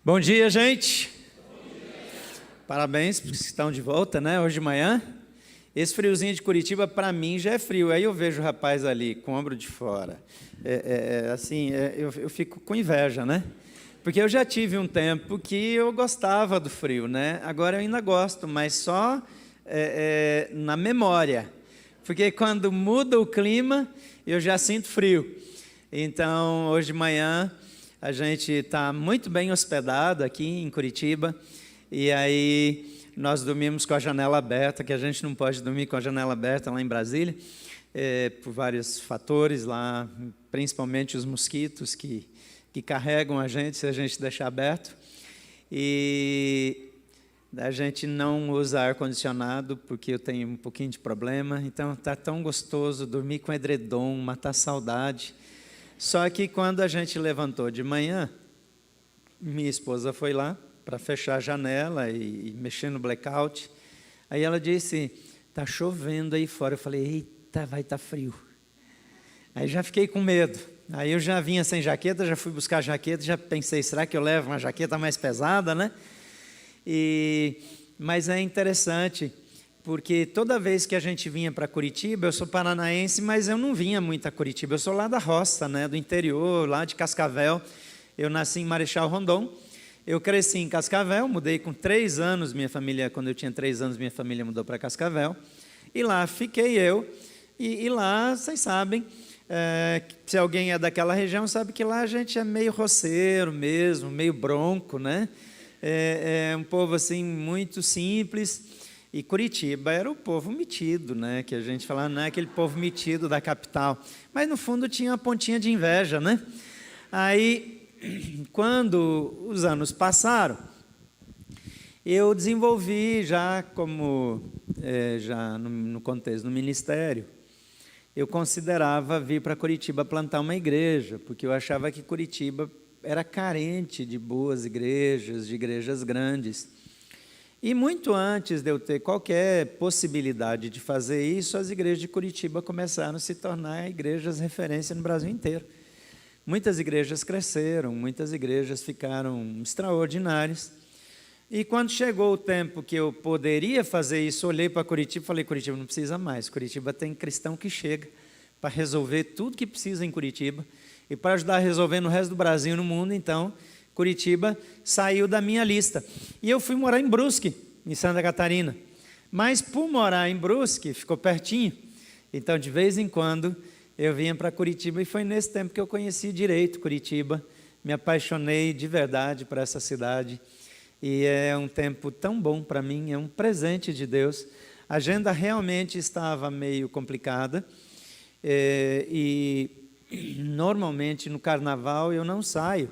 Bom dia, gente. Parabéns porque estão de volta, né? Hoje de manhã. Esse friozinho de Curitiba, para mim, já é frio. Aí eu vejo o rapaz ali, com o ombro de fora. Eu fico com inveja, né? Porque eu já tive um tempo que eu gostava do frio, né? Agora eu ainda gosto, mas só na memória. Porque quando muda o clima, eu já sinto frio. Então, hoje de manhã, a gente está muito bem hospedado aqui em Curitiba. E aí, nós dormimos com a janela aberta, que a gente não pode dormir com a janela aberta lá em Brasília, por vários fatores lá, principalmente os mosquitos que carregam a gente se a gente deixar aberto. E a gente não usa ar-condicionado, porque eu tenho um pouquinho de problema. Então, está tão gostoso dormir com edredom, matar saudade. Só que quando a gente levantou de manhã, minha esposa foi lá para fechar a janela e mexer no blackout. Aí ela disse, está chovendo aí fora. Eu falei, eita, vai estar frio. Aí já fiquei com medo. Aí eu já vinha sem jaqueta, já fui buscar a jaqueta, já pensei, será que eu levo uma jaqueta mais pesada, né? Mas é interessante, porque toda vez que a gente vinha para Curitiba, eu sou paranaense, mas eu não vinha muito a Curitiba, eu sou lá da roça, né, do interior, lá de Cascavel. Eu nasci em Marechal Rondon, eu cresci em Cascavel, mudei com 3 anos, quando eu tinha 3 anos, minha família mudou para Cascavel, e lá fiquei eu, e lá, vocês sabem, se alguém é daquela região, sabe que lá a gente é meio roceiro mesmo, meio bronco, né? É um povo assim muito simples. E Curitiba era o povo metido, né? Que a gente falava, não é aquele povo metido da capital. Mas, no fundo, tinha uma pontinha de inveja, né? Aí, quando os anos passaram, eu desenvolvi já no contexto do ministério, eu considerava vir para Curitiba plantar uma igreja, porque eu achava que Curitiba era carente de boas igrejas, de igrejas grandes. E muito antes de eu ter qualquer possibilidade de fazer isso, as igrejas de Curitiba começaram a se tornar igrejas referência no Brasil inteiro. Muitas igrejas cresceram, muitas igrejas ficaram extraordinárias. E quando chegou o tempo que eu poderia fazer isso, olhei para Curitiba e falei, Curitiba não precisa mais. Curitiba tem cristão que chega para resolver tudo que precisa em Curitiba e para ajudar a resolver no resto do Brasil e no mundo, então Curitiba saiu da minha lista. E eu fui morar em Brusque, em Santa Catarina. Mas por morar em Brusque, ficou pertinho. Então, de vez em quando, eu vinha para Curitiba e foi nesse tempo que eu conheci direito Curitiba. Me apaixonei de verdade por essa cidade. E é um tempo tão bom para mim, é um presente de Deus. A agenda realmente estava meio complicada. Normalmente, no carnaval, eu não saio.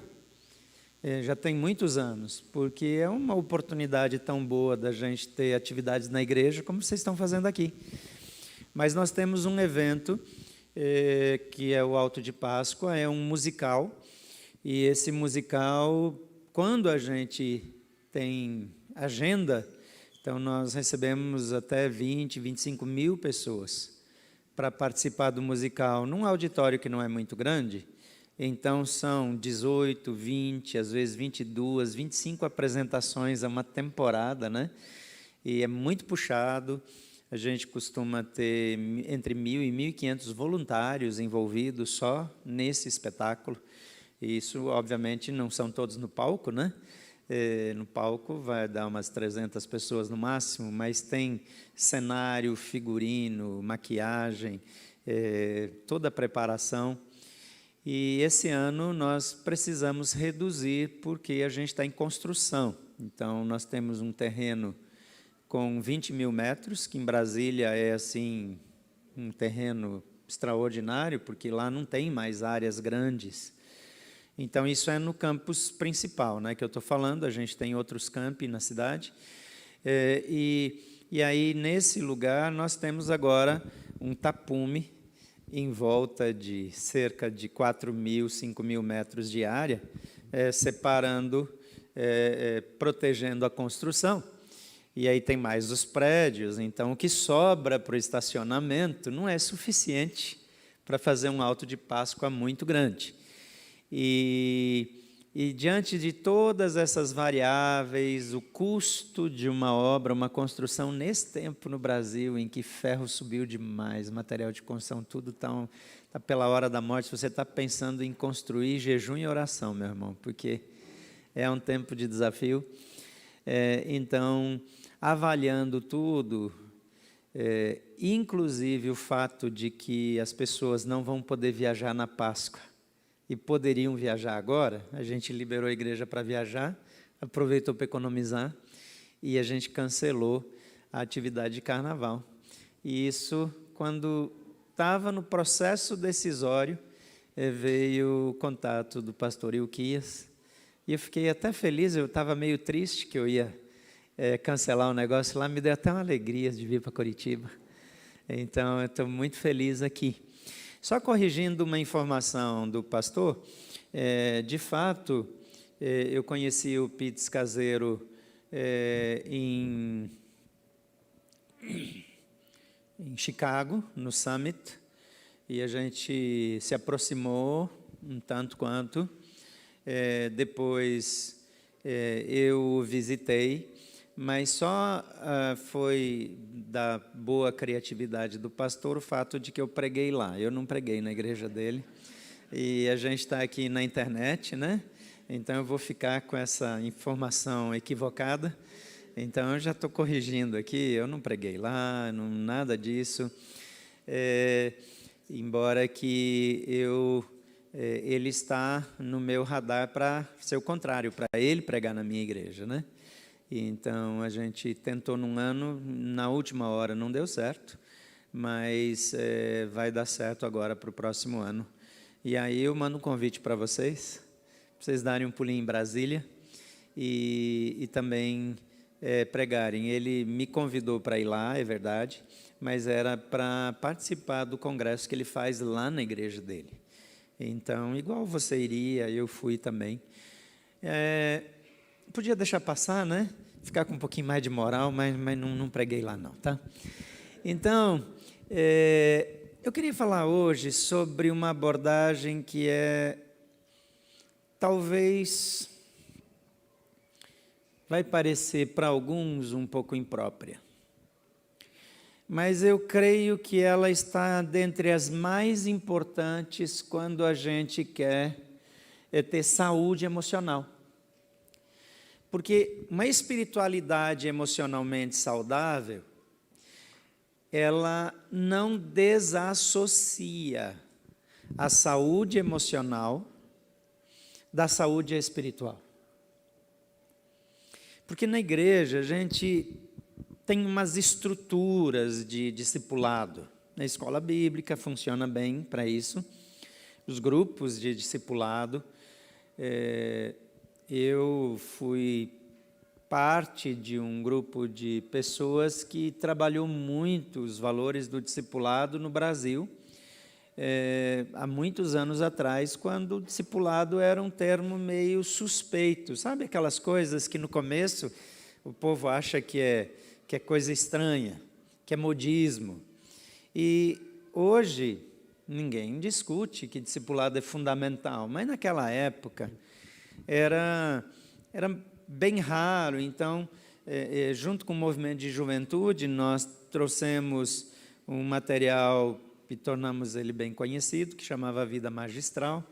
Já tem muitos anos, porque é uma oportunidade tão boa da gente ter atividades na igreja, como vocês estão fazendo aqui. Mas nós temos um evento, que é o Alto de Páscoa, é um musical, e esse musical, quando a gente tem agenda, então nós recebemos até 20, 25 mil pessoas para participar do musical, num auditório que não é muito grande. Então, são 18, 20, às vezes 22, 25 apresentações a uma temporada, né? E é muito puxado. A gente costuma ter entre 1.000 e 1.500 voluntários envolvidos só nesse espetáculo. E isso, obviamente, não são todos no palco, né? No palco vai dar umas 300 pessoas no máximo, mas tem cenário, figurino, maquiagem, toda a preparação. E esse ano nós precisamos reduzir porque a gente está em construção. Então, nós temos um terreno com 20 mil metros, que em Brasília é assim, um terreno extraordinário, porque lá não tem mais áreas grandes. Então, isso é no campus principal, né, que eu estou falando, a gente tem outros campi na cidade. E aí, nesse lugar, nós temos agora um tapume, em volta de cerca de 4.000, 5.000 metros de área, separando, protegendo a construção. E aí tem mais os prédios, então o que sobra para o estacionamento não é suficiente para fazer um alto de Páscoa muito grande. E diante de todas essas variáveis, o custo de uma obra, uma construção nesse tempo no Brasil, em que ferro subiu demais, material de construção, tudo está pela hora da morte. Se você está pensando em construir, jejum e oração, meu irmão, porque é um tempo de desafio. Então, avaliando tudo, inclusive o fato de que as pessoas não vão poder viajar na Páscoa, e poderiam viajar agora, a gente liberou a igreja para viajar, aproveitou para economizar, e a gente cancelou a atividade de carnaval. E isso, quando estava no processo decisório, veio o contato do pastor Ilquias, e eu fiquei até feliz, eu estava meio triste que eu ia cancelar o negócio lá, me deu até uma alegria de vir para Curitiba. Então, eu estou muito feliz aqui. Só corrigindo uma informação do pastor, de fato, eu conheci o Pitts Caseiro em Chicago, no Summit, e a gente se aproximou um tanto quanto. Depois eu o visitei, mas só foi da boa criatividade do pastor o fato de que eu preguei lá. Eu não preguei na igreja dele, e a gente está aqui na internet, né? Então eu vou ficar com essa informação equivocada. Então eu já estou corrigindo aqui, eu não preguei lá, não, nada disso. Embora que ele está no meu radar para ser o contrário, para ele pregar na minha igreja, né? Então, a gente tentou num ano, na última hora não deu certo, mas vai dar certo agora para o próximo ano. E aí eu mando um convite para vocês darem um pulinho em Brasília e também pregarem. Ele me convidou para ir lá, é verdade, mas era para participar do congresso que ele faz lá na igreja dele. Então, igual você iria, eu fui também. Podia deixar passar, né? Ficar com um pouquinho mais de moral, mas não preguei lá não, tá? Então, eu queria falar hoje sobre uma abordagem que talvez vai parecer para alguns um pouco imprópria, mas eu creio que ela está dentre as mais importantes quando a gente quer ter saúde emocional. Porque uma espiritualidade emocionalmente saudável, ela não desassocia a saúde emocional da saúde espiritual. Porque na igreja a gente tem umas estruturas de discipulado. Na escola bíblica funciona bem para isso. Os grupos de discipulado. Eu fui parte de um grupo de pessoas que trabalhou muito os valores do discipulado no Brasil, há muitos anos atrás, quando o discipulado era um termo meio suspeito. Sabe aquelas coisas que no começo o povo acha que é coisa estranha, que é modismo. E hoje ninguém discute que discipulado é fundamental, mas naquela época era bem raro. Então, junto com o movimento de juventude, nós trouxemos um material e tornamos ele bem conhecido, que chamava Vida Magistral.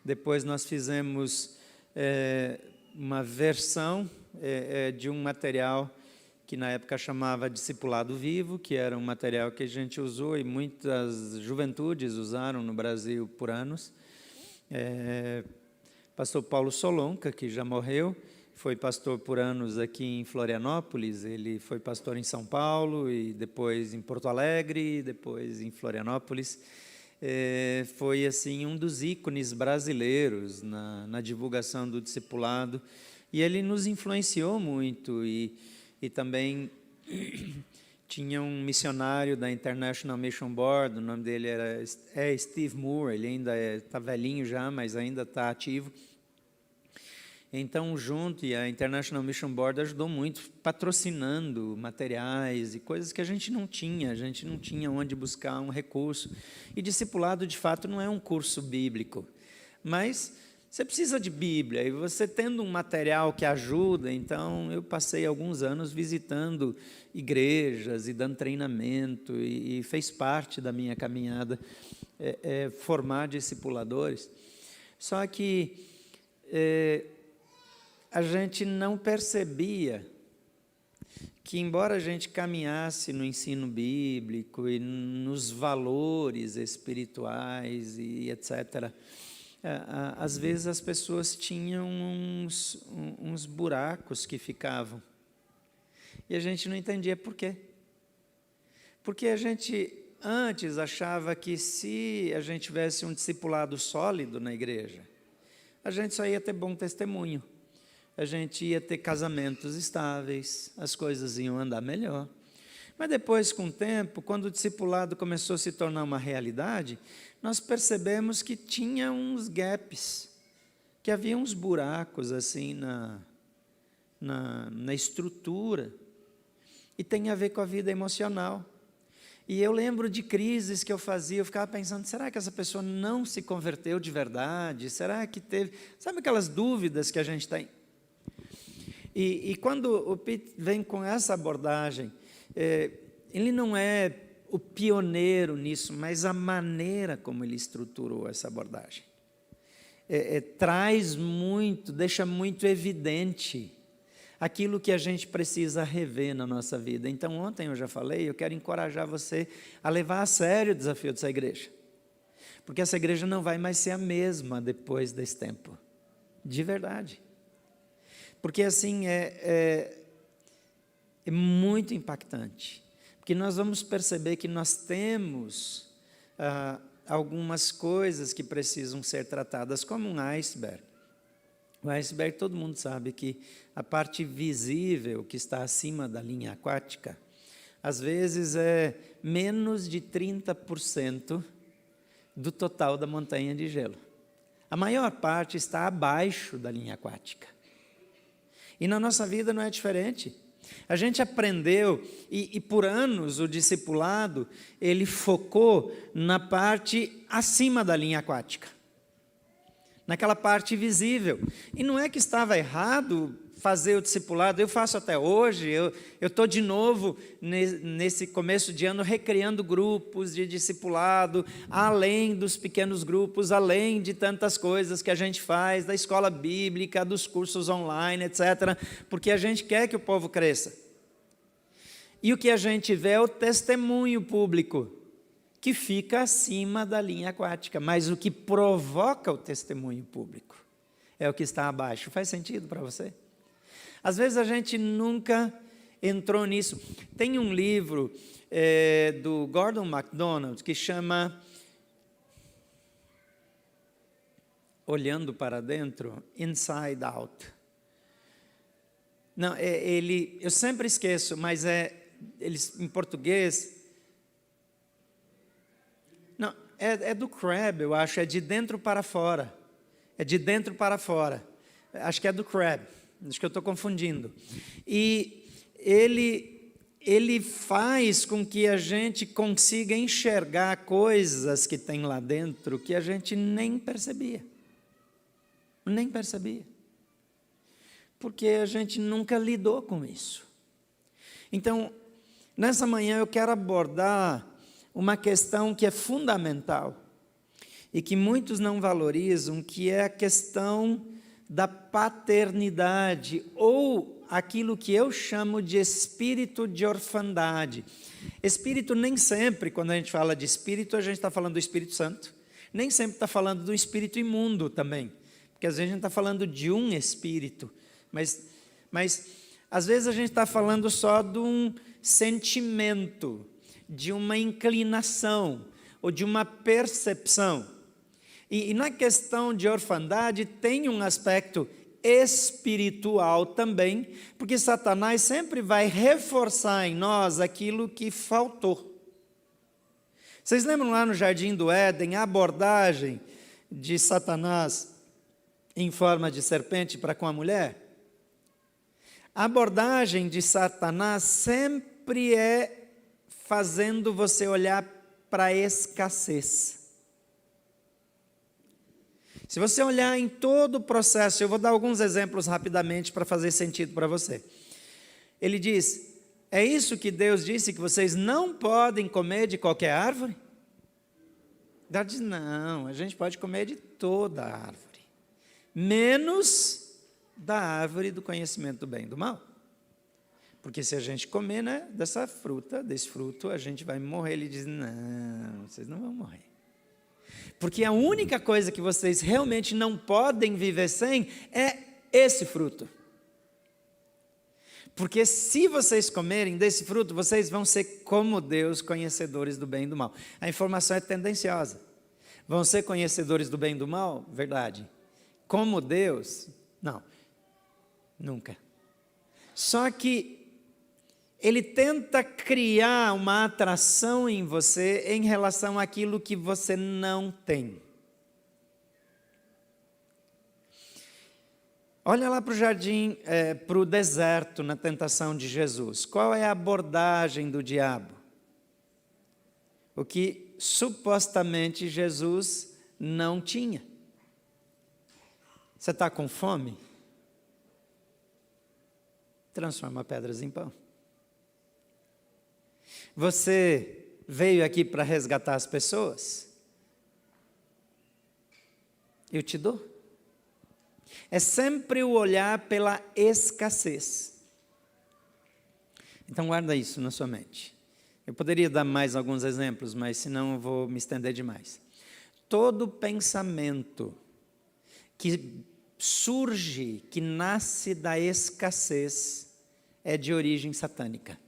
Depois nós fizemos uma versão de um material que na época chamava Discipulado Vivo, que era um material que a gente usou e muitas juventudes usaram no Brasil por anos. Pastor Paulo Solonca, que já morreu, foi pastor por anos aqui em Florianópolis. Ele foi pastor em São Paulo, e depois em Porto Alegre, e depois em Florianópolis. Foi assim um dos ícones brasileiros na divulgação do discipulado, e ele nos influenciou muito. E também tinha um missionário da International Mission Board, o nome dele é Steve Moore. Ele ainda está velhinho já, mas ainda está ativo. Então, junto, e a International Mission Board ajudou muito, patrocinando materiais e coisas que a gente não tinha onde buscar um recurso. E discipulado, de fato, não é um curso bíblico, mas Você precisa de Bíblia, e você tendo um material que ajuda, então eu passei alguns anos visitando igrejas e dando treinamento, e fez parte da minha caminhada formar discipuladores. Só que a gente não percebia que, embora a gente caminhasse no ensino bíblico e nos valores espirituais e etc., às vezes as pessoas tinham uns buracos que ficavam. E a gente não entendia por quê. Porque a gente antes achava que, se a gente tivesse um discipulado sólido na igreja, a gente só ia ter bom testemunho, a gente ia ter casamentos estáveis, as coisas iam andar melhor. Mas depois, com o tempo, quando o discipulado começou a se tornar uma realidade, nós percebemos que tinha uns gaps, que havia uns buracos assim na estrutura, e tem a ver com a vida emocional. E eu lembro de crises que eu fazia, eu ficava pensando, será que essa pessoa não se converteu de verdade? Será que teve... Sabe aquelas dúvidas que a gente tem? E quando o Pete vem com essa abordagem, ele não é o pioneiro nisso, mas a maneira como ele estruturou essa abordagem traz muito, deixa muito evidente aquilo que a gente precisa rever na nossa vida. Então, ontem eu já falei, eu quero encorajar você a levar a sério o desafio dessa igreja, porque essa igreja não vai mais ser a mesma depois desse tempo, de verdade. Porque assim, é muito impactante, porque nós vamos perceber que nós temos algumas coisas que precisam ser tratadas como um iceberg. O iceberg, todo mundo sabe que a parte visível que está acima da linha aquática, às vezes é menos de 30% do total da montanha de gelo. A maior parte está abaixo da linha aquática. E na nossa vida não é diferente. A gente aprendeu, e por anos o discipulado, ele focou na parte acima da linha aquática, naquela parte visível. E não é que estava errado fazer o discipulado, eu faço até hoje, eu estou de novo nesse começo de ano recriando grupos de discipulado, além dos pequenos grupos, além de tantas coisas que a gente faz, da escola bíblica, dos cursos online, etc., porque a gente quer que o povo cresça. E o que a gente vê é o testemunho público, que fica acima da linha aquática, mas o que provoca o testemunho público é o que está abaixo. Faz sentido para você? Às vezes a gente nunca entrou nisso. Tem um livro do Gordon MacDonald que chama Olhando para Dentro, Inside Out. Não, eu sempre esqueço, mas em português... Não, é do Crabb, eu acho, é de dentro para fora. É de dentro para fora. Acho que é do Crabb. Acho que eu estou confundindo. E ele faz com que a gente consiga enxergar coisas que tem lá dentro que a gente nem percebia. Nem percebia. Porque a gente nunca lidou com isso. Então, nessa manhã eu quero abordar uma questão que é fundamental e que muitos não valorizam, que é a questão da paternidade, ou aquilo que eu chamo de espírito de orfandade. Espírito, nem sempre, quando a gente fala de espírito, a gente está falando do Espírito Santo, nem sempre está falando do espírito imundo também, porque às vezes a gente está falando de um espírito, mas às vezes a gente está falando só de um sentimento, de uma inclinação, ou de uma percepção. E na questão de orfandade tem um aspecto espiritual também, porque Satanás sempre vai reforçar em nós aquilo que faltou. Vocês lembram lá no Jardim do Éden, a abordagem de Satanás em forma de serpente para com a mulher? A abordagem de Satanás sempre é fazendo você olhar para a escassez. Se você olhar em todo o processo, eu vou dar alguns exemplos rapidamente para fazer sentido para você. Ele diz: é isso que Deus disse, que vocês não podem comer de qualquer árvore? Deus diz: não, a gente pode comer de toda a árvore, menos da árvore do conhecimento do bem e do mal. Porque se a gente comer, né, desse fruto, a gente vai morrer. Ele diz: não, vocês não vão morrer. Porque a única coisa que vocês realmente não podem viver sem é esse fruto. Porque se vocês comerem desse fruto, vocês vão ser como Deus, conhecedores do bem e do mal. A informação é tendenciosa. Vão ser conhecedores do bem e do mal? Verdade. Como Deus? Não. Nunca. Só que ele tenta criar uma atração em você em relação àquilo que você não tem. Olha lá para o jardim, para o deserto, na tentação de Jesus. Qual é a abordagem do diabo? O que supostamente Jesus não tinha. Você está com fome? Transforma pedras em pão. Você veio aqui para resgatar as pessoas? Eu te dou. É sempre o olhar pela escassez. Então guarda isso na sua mente. Eu poderia dar mais alguns exemplos, mas senão eu vou me estender demais. Todo pensamento que surge, que nasce da escassez, é de origem satânica.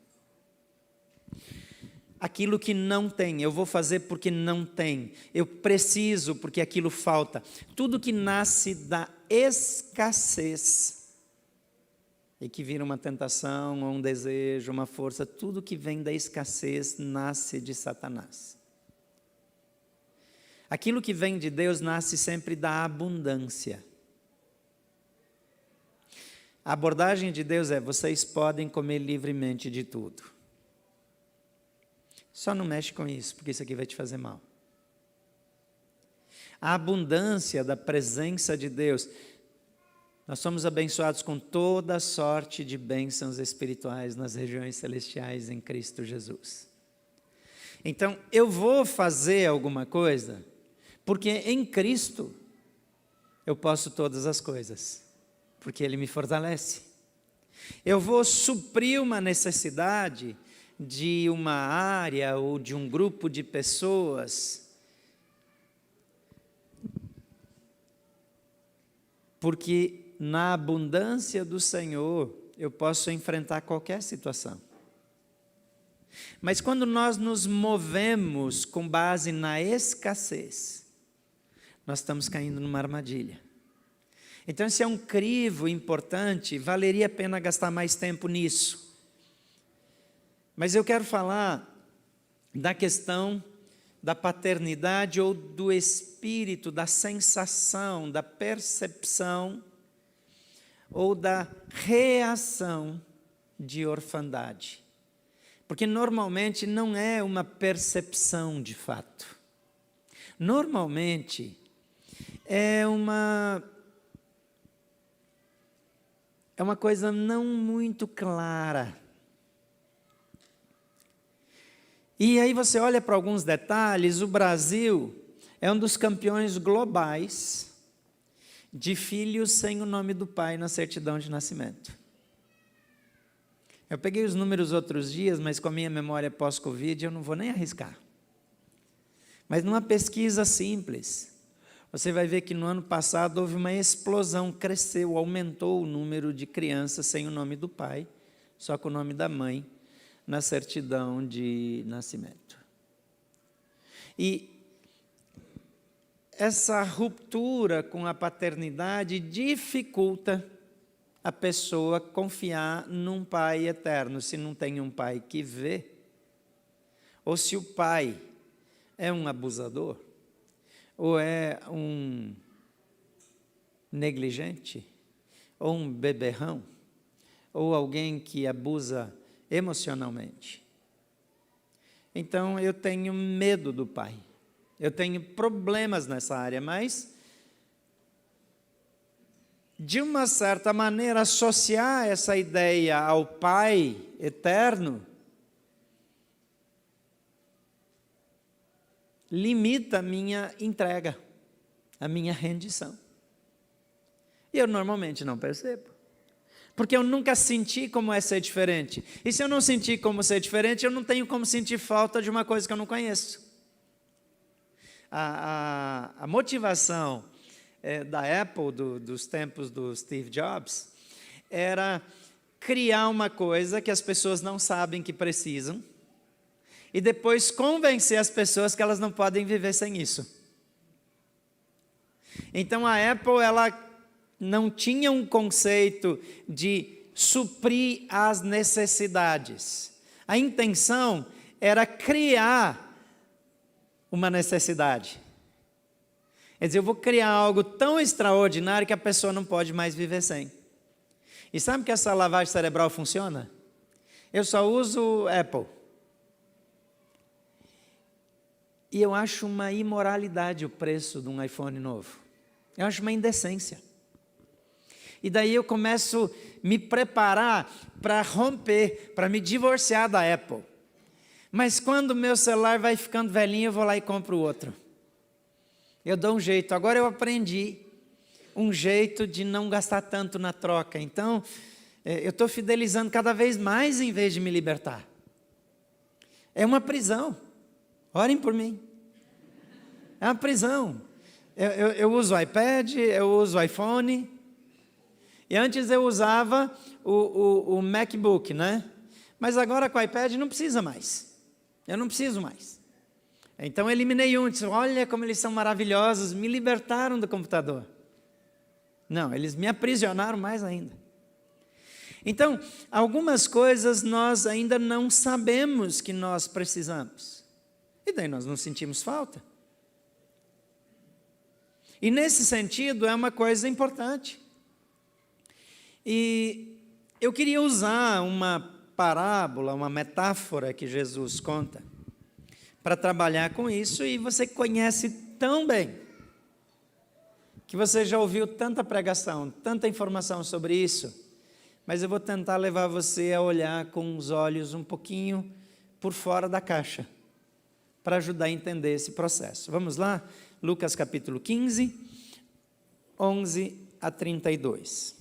Aquilo que não tem, eu vou fazer porque não tem, eu preciso porque aquilo falta. Tudo que nasce da escassez e que vira uma tentação, ou um desejo, uma força, tudo que vem da escassez nasce de Satanás. Aquilo que vem de Deus nasce sempre da abundância. A abordagem de Deus é: vocês podem comer livremente de tudo. Só não mexe com isso, porque isso aqui vai te fazer mal. A abundância da presença de Deus. Nós somos abençoados com toda sorte de bênçãos espirituais nas regiões celestiais em Cristo Jesus. Então, eu vou fazer alguma coisa, porque em Cristo eu posso todas as coisas, porque Ele me fortalece. Eu vou suprir uma necessidade de uma área ou de um grupo de pessoas, porque na abundância do Senhor eu posso enfrentar qualquer situação. Mas quando nós nos movemos com base na escassez, nós estamos caindo numa armadilha. Então, esse é um crivo importante, valeria a pena gastar mais tempo nisso. Mas eu quero falar da questão da paternidade ou do espírito, da sensação, da percepção ou da reação de orfandade. Porque normalmente não é uma percepção de fato. Normalmente é uma coisa não muito clara. E aí você olha para alguns detalhes. O Brasil é um dos campeões globais de filhos sem o nome do pai na certidão de nascimento. Eu peguei os números outros dias, mas com a minha memória pós-Covid eu não vou nem arriscar. Mas numa pesquisa simples, você vai ver que no ano passado houve uma explosão, cresceu, aumentou o número de crianças sem o nome do pai, só com o nome da mãe, na certidão de nascimento. E essa ruptura com a paternidade dificulta a pessoa confiar num pai eterno. Se não tem um pai que vê, ou se o pai é um abusador, ou é um negligente, ou um beberrão, ou alguém que abusa emocionalmente. Então eu tenho medo do pai. Eu tenho problemas nessa área, mas de uma certa maneira, associar essa ideia ao Pai eterno limita a minha entrega, a minha rendição. E eu normalmente não percebo, porque eu nunca senti como é ser diferente. E se eu não sentir como ser diferente, eu não tenho como sentir falta de uma coisa que eu não conheço. A motivação da Apple, dos tempos do Steve Jobs, era criar uma coisa que as pessoas não sabem que precisam e depois convencer as pessoas que elas não podem viver sem isso. Então a Apple, ela não tinha um conceito de suprir as necessidades. A intenção era criar uma necessidade. Quer dizer, eu vou criar algo tão extraordinário que a pessoa não pode mais viver sem. E sabe que essa lavagem cerebral funciona? Eu só uso Apple. E eu acho uma imoralidade o preço de um iPhone novo. Eu acho uma indecência. E daí eu começo a me preparar para romper, para me divorciar da Apple. Mas quando o meu celular vai ficando velhinho, eu vou lá e compro outro. Eu dou um jeito. Agora eu aprendi um jeito de não gastar tanto na troca. Então, eu estou fidelizando cada vez mais em vez de me libertar. É uma prisão. Orem por mim. É uma prisão. Eu uso o iPad, eu uso o iPhone. E antes eu usava o MacBook, né? Mas agora com o iPad não precisa mais. Eu não preciso mais. Então eu eliminei um, disse, olha como eles são maravilhosos, me libertaram do computador. Não, eles me aprisionaram mais ainda. Então, algumas coisas nós ainda não sabemos que nós precisamos. E daí nós não sentimos falta. E nesse sentido é uma coisa importante. E eu queria usar uma parábola, uma metáfora que Jesus conta, para trabalhar com isso, e você conhece tão bem, que você já ouviu tanta pregação, tanta informação sobre isso, mas eu vou tentar levar você a olhar com os olhos um pouquinho por fora da caixa, para ajudar a entender esse processo. Vamos lá? Lucas capítulo 15, 11 a 32.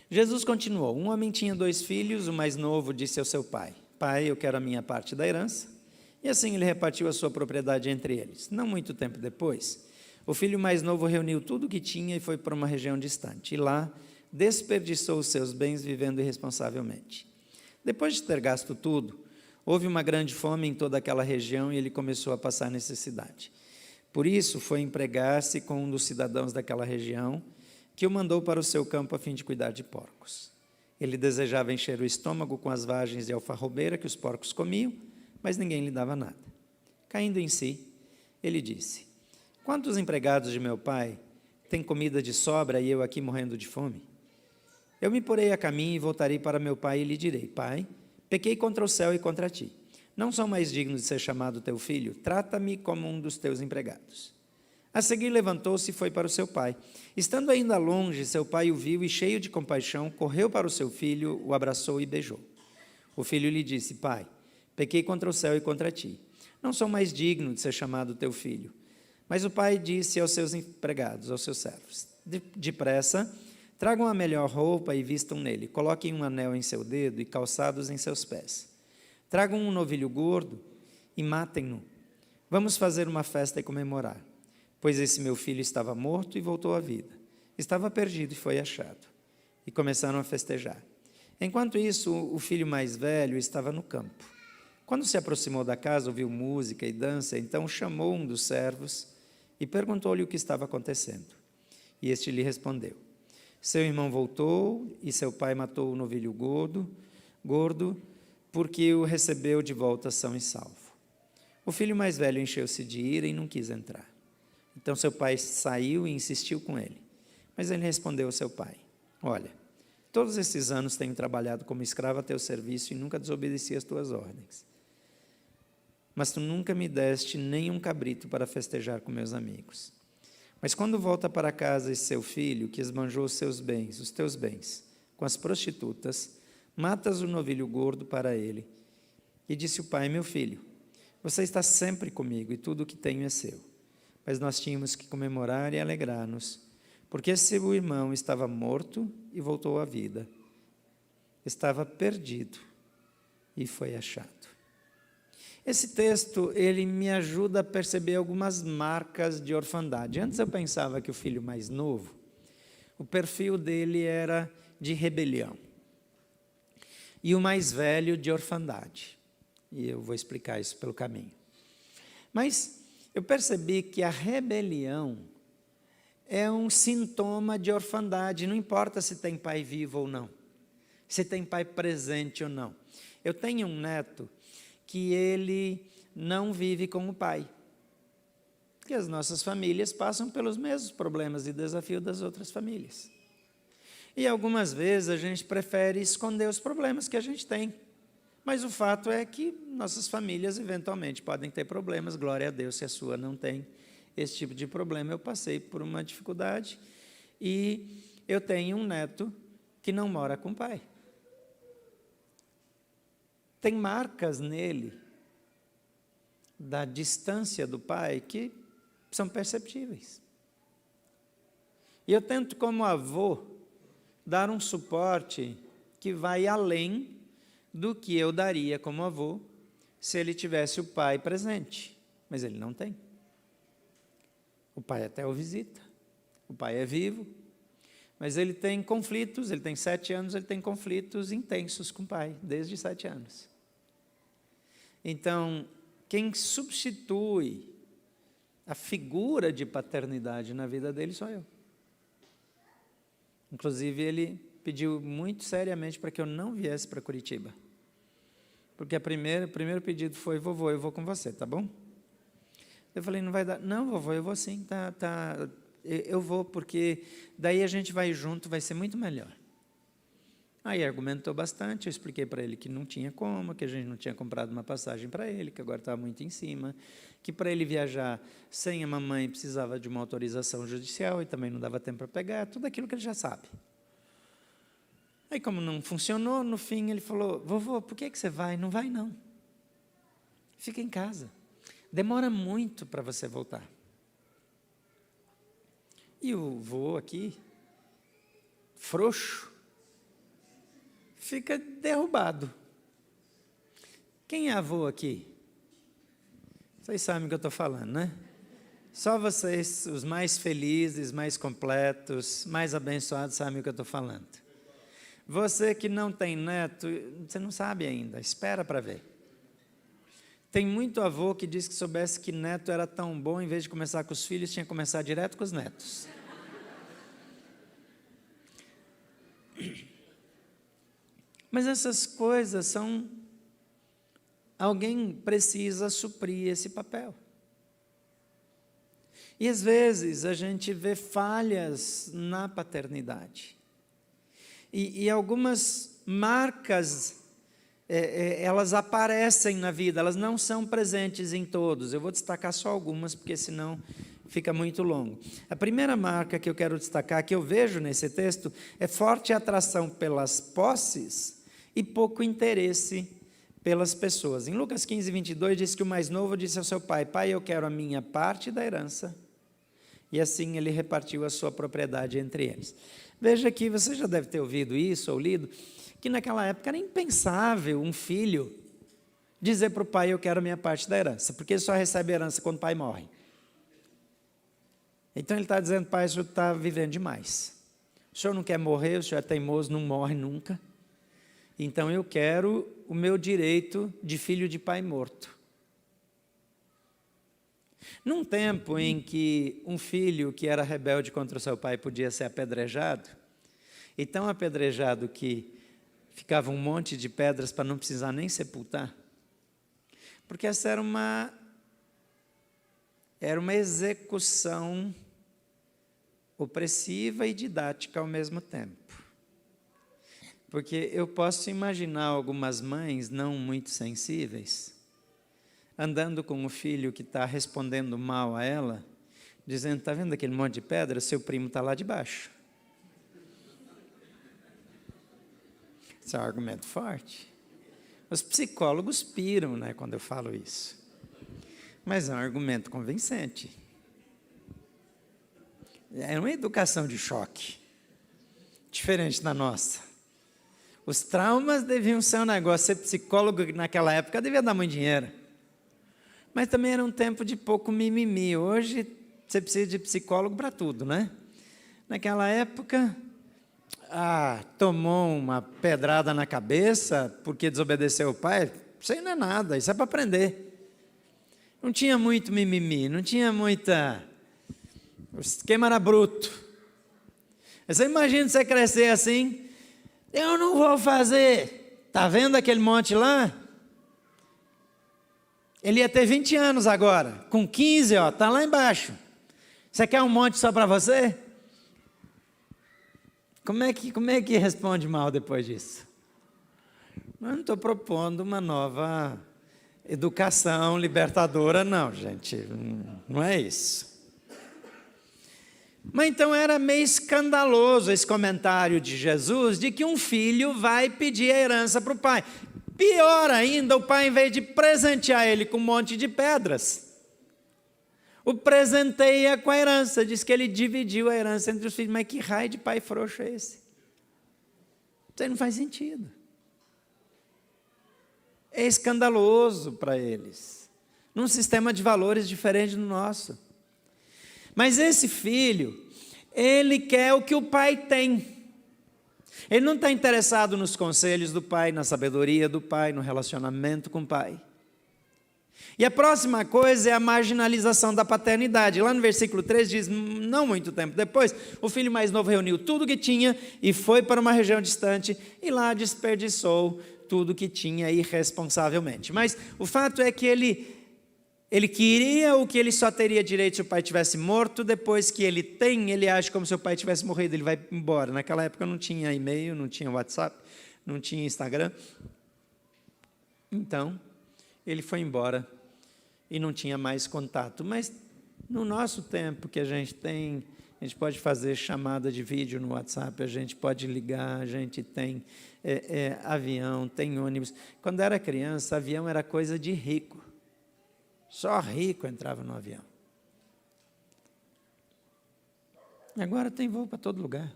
Jesus continuou, um homem tinha 2 filhos, o mais novo disse ao seu pai, pai, eu quero a minha parte da herança, e assim ele repartiu a sua propriedade entre eles. Não muito tempo depois, o filho mais novo reuniu tudo o que tinha e foi para uma região distante, e lá desperdiçou os seus bens vivendo irresponsavelmente. Depois de ter gasto tudo, houve uma grande fome em toda aquela região e ele começou a passar necessidade. Por isso foi empregar-se com um dos cidadãos daquela região, que o mandou para o seu campo a fim de cuidar de porcos. Ele desejava encher o estômago com as vagens de alfarrobeira que os porcos comiam, mas ninguém lhe dava nada. Caindo em si, ele disse, quantos empregados de meu pai têm comida de sobra e eu aqui morrendo de fome? Eu me porei a caminho e voltarei para meu pai e lhe direi, pai, pequei contra o céu e contra ti. Não sou mais digno de ser chamado teu filho, trata-me como um dos teus empregados. A seguir levantou-se e foi para o seu pai. Estando ainda longe, seu pai o viu e, cheio de compaixão, correu para o seu filho, o abraçou e beijou. O filho lhe disse, pai, pequei contra o céu e contra ti. Não sou mais digno de ser chamado teu filho. Mas o pai disse aos seus empregados, aos seus servos, depressa, tragam a melhor roupa e vistam nele, coloquem um anel em seu dedo e calçados em seus pés. Tragam um novilho gordo e matem-no. Vamos fazer uma festa e comemorar. Pois esse meu filho estava morto e voltou à vida. Estava perdido e foi achado. E começaram a festejar. Enquanto isso, o filho mais velho estava no campo. Quando se aproximou da casa, ouviu música e dança, então chamou um dos servos e perguntou-lhe o que estava acontecendo. E este lhe respondeu, seu irmão voltou e seu pai matou o novilho gordo, porque o recebeu de volta são e salvo. O filho mais velho encheu-se de ira e não quis entrar. Então seu pai saiu e insistiu com ele. Mas ele respondeu ao seu pai, olha, todos esses anos tenho trabalhado como escravo a teu serviço e nunca desobedeci às tuas ordens. Mas tu nunca me deste nem um cabrito para festejar com meus amigos. Mas quando volta para casa esse seu filho, que esbanjou os teus bens, com as prostitutas, matas o novilho gordo para ele. E disse o pai: meu filho, você está sempre comigo e tudo o que tenho é seu. Mas nós tínhamos que comemorar e alegrar-nos, porque seu irmão estava morto e voltou à vida. Estava perdido e foi achado. Esse texto, ele me ajuda a perceber algumas marcas de orfandade. Antes eu pensava que o filho mais novo, o perfil dele era de rebelião. E o mais velho de orfandade. E eu vou explicar isso pelo caminho. Mas eu percebi que a rebelião é um sintoma de orfandade, não importa se tem pai vivo ou não, se tem pai presente ou não. Eu tenho um neto que ele não vive com o pai, porque as nossas famílias passam pelos mesmos problemas e desafios das outras famílias. E algumas vezes a gente prefere esconder os problemas que a gente tem. Mas o fato é que nossas famílias eventualmente podem ter problemas, glória a Deus se a sua não tem esse tipo de problema. Eu passei por uma dificuldade e eu tenho um neto que não mora com o pai. Tem marcas nele da distância do pai que são perceptíveis. E eu tento, como avô, dar um suporte que vai além do que eu daria como avô se ele tivesse o pai presente, mas ele não tem. O pai até o visita, o pai é vivo, mas ele tem conflitos, ele tem 7 anos, ele tem conflitos intensos com o pai, desde 7 anos. Então, quem substitui a figura de paternidade na vida dele sou eu. Inclusive, ele pediu muito seriamente para que eu não viesse para Curitiba. Porque o primeiro pedido foi: vovô, eu vou com você, tá bom? Eu falei: não vai dar. Não, vovô, eu vou sim, tá. Eu vou, porque daí a gente vai junto, vai ser muito melhor. Aí argumentou bastante, eu expliquei para ele que não tinha como, que a gente não tinha comprado uma passagem para ele, que agora estava muito em cima, que para ele viajar sem a mamãe precisava de uma autorização judicial e também não dava tempo para pegar, tudo aquilo que ele já sabe. Aí, como não funcionou, no fim ele falou: vovô, por que você vai? Não vai não. Fica em casa. Demora muito para você voltar. E o vô aqui, frouxo, fica derrubado. Quem é avô aqui? Vocês sabem o que eu estou falando, né? Só vocês, os mais felizes, mais completos, mais abençoados, sabem o que eu estou falando. Você que não tem neto, você não sabe ainda, espera para ver. Tem muito avô que diz que soubesse que neto era tão bom, em vez de começar com os filhos, tinha que começar direto com os netos. Mas essas coisas são... Alguém precisa suprir esse papel. E às vezes a gente vê falhas na paternidade. E algumas marcas, elas aparecem na vida, elas não são presentes em todos. Eu vou destacar só algumas, porque senão fica muito longo. A primeira marca que eu quero destacar, que eu vejo nesse texto, é forte atração pelas posses e pouco interesse pelas pessoas. Em Lucas 15, 22, diz que o mais novo disse ao seu pai: pai, eu quero a minha parte da herança. E assim ele repartiu a sua propriedade entre eles. Veja que você já deve ter ouvido isso ou lido, que naquela época era impensável um filho dizer para o pai: eu quero a minha parte da herança, porque ele só recebe herança quando o pai morre. Então ele está dizendo: pai, o senhor está vivendo demais. O senhor não quer morrer, o senhor é teimoso, não morre nunca. Então eu quero o meu direito de filho de pai morto. Num tempo em que um filho que era rebelde contra o seu pai podia ser apedrejado, e tão apedrejado que ficava um monte de pedras para não precisar nem sepultar, porque essa era uma execução opressiva e didática ao mesmo tempo. Porque eu posso imaginar algumas mães não muito sensíveis, andando com o filho que está respondendo mal a ela, dizendo: está vendo aquele monte de pedra? Seu primo está lá de baixo. Esse é um argumento forte. Os psicólogos piram, né, quando eu falo isso. Mas é um argumento convincente. É uma educação de choque, diferente da nossa. Os traumas deviam ser um negócio. Ser psicólogo naquela época devia dar muito dinheiro. Mas também era um tempo de pouco mimimi. Hoje você precisa de psicólogo para tudo, né? Naquela época, tomou uma pedrada na cabeça porque desobedeceu o pai. Isso aí não é nada, isso é para aprender. Não tinha muito mimimi, não tinha muita... O esquema era bruto. Você imagina você crescer assim: eu não vou fazer. Está vendo aquele monte lá? Ele ia ter 20 anos agora. Com 15, está lá embaixo. Você quer um monte só para você? Como é que responde mal depois disso? Eu não estou propondo uma nova educação libertadora, não, gente. Não é isso. Mas então era meio escandaloso esse comentário de Jesus de que um filho vai pedir a herança para o pai. Pior ainda, o pai, em vez de presentear ele com um monte de pedras, o presenteia com a herança. Diz que ele dividiu a herança entre os filhos. Mas que raio de pai frouxo é esse? Isso aí não faz sentido. É escandaloso para eles, num sistema de valores diferente do nosso. Mas esse filho, ele quer o que o pai tem. Ele não está interessado nos conselhos do pai, na sabedoria do pai, no relacionamento com o pai. E a próxima coisa é a marginalização da paternidade. Lá no versículo 3 diz: não muito tempo depois, o filho mais novo reuniu tudo que tinha e foi para uma região distante e lá desperdiçou tudo que tinha irresponsavelmente. Mas o fato é que ele queria o que ele só teria direito se o pai tivesse morto. Depois que ele tem, ele age como se o pai tivesse morrido, ele vai embora. Naquela época não tinha e-mail, não tinha WhatsApp, não tinha Instagram. Então, ele foi embora e não tinha mais contato. Mas no nosso tempo que a gente tem, a gente pode fazer chamada de vídeo no WhatsApp, a gente pode ligar, a gente tem avião, tem ônibus. Quando era criança, avião era coisa de rico. Só rico entrava no avião. Agora tem voo para todo lugar.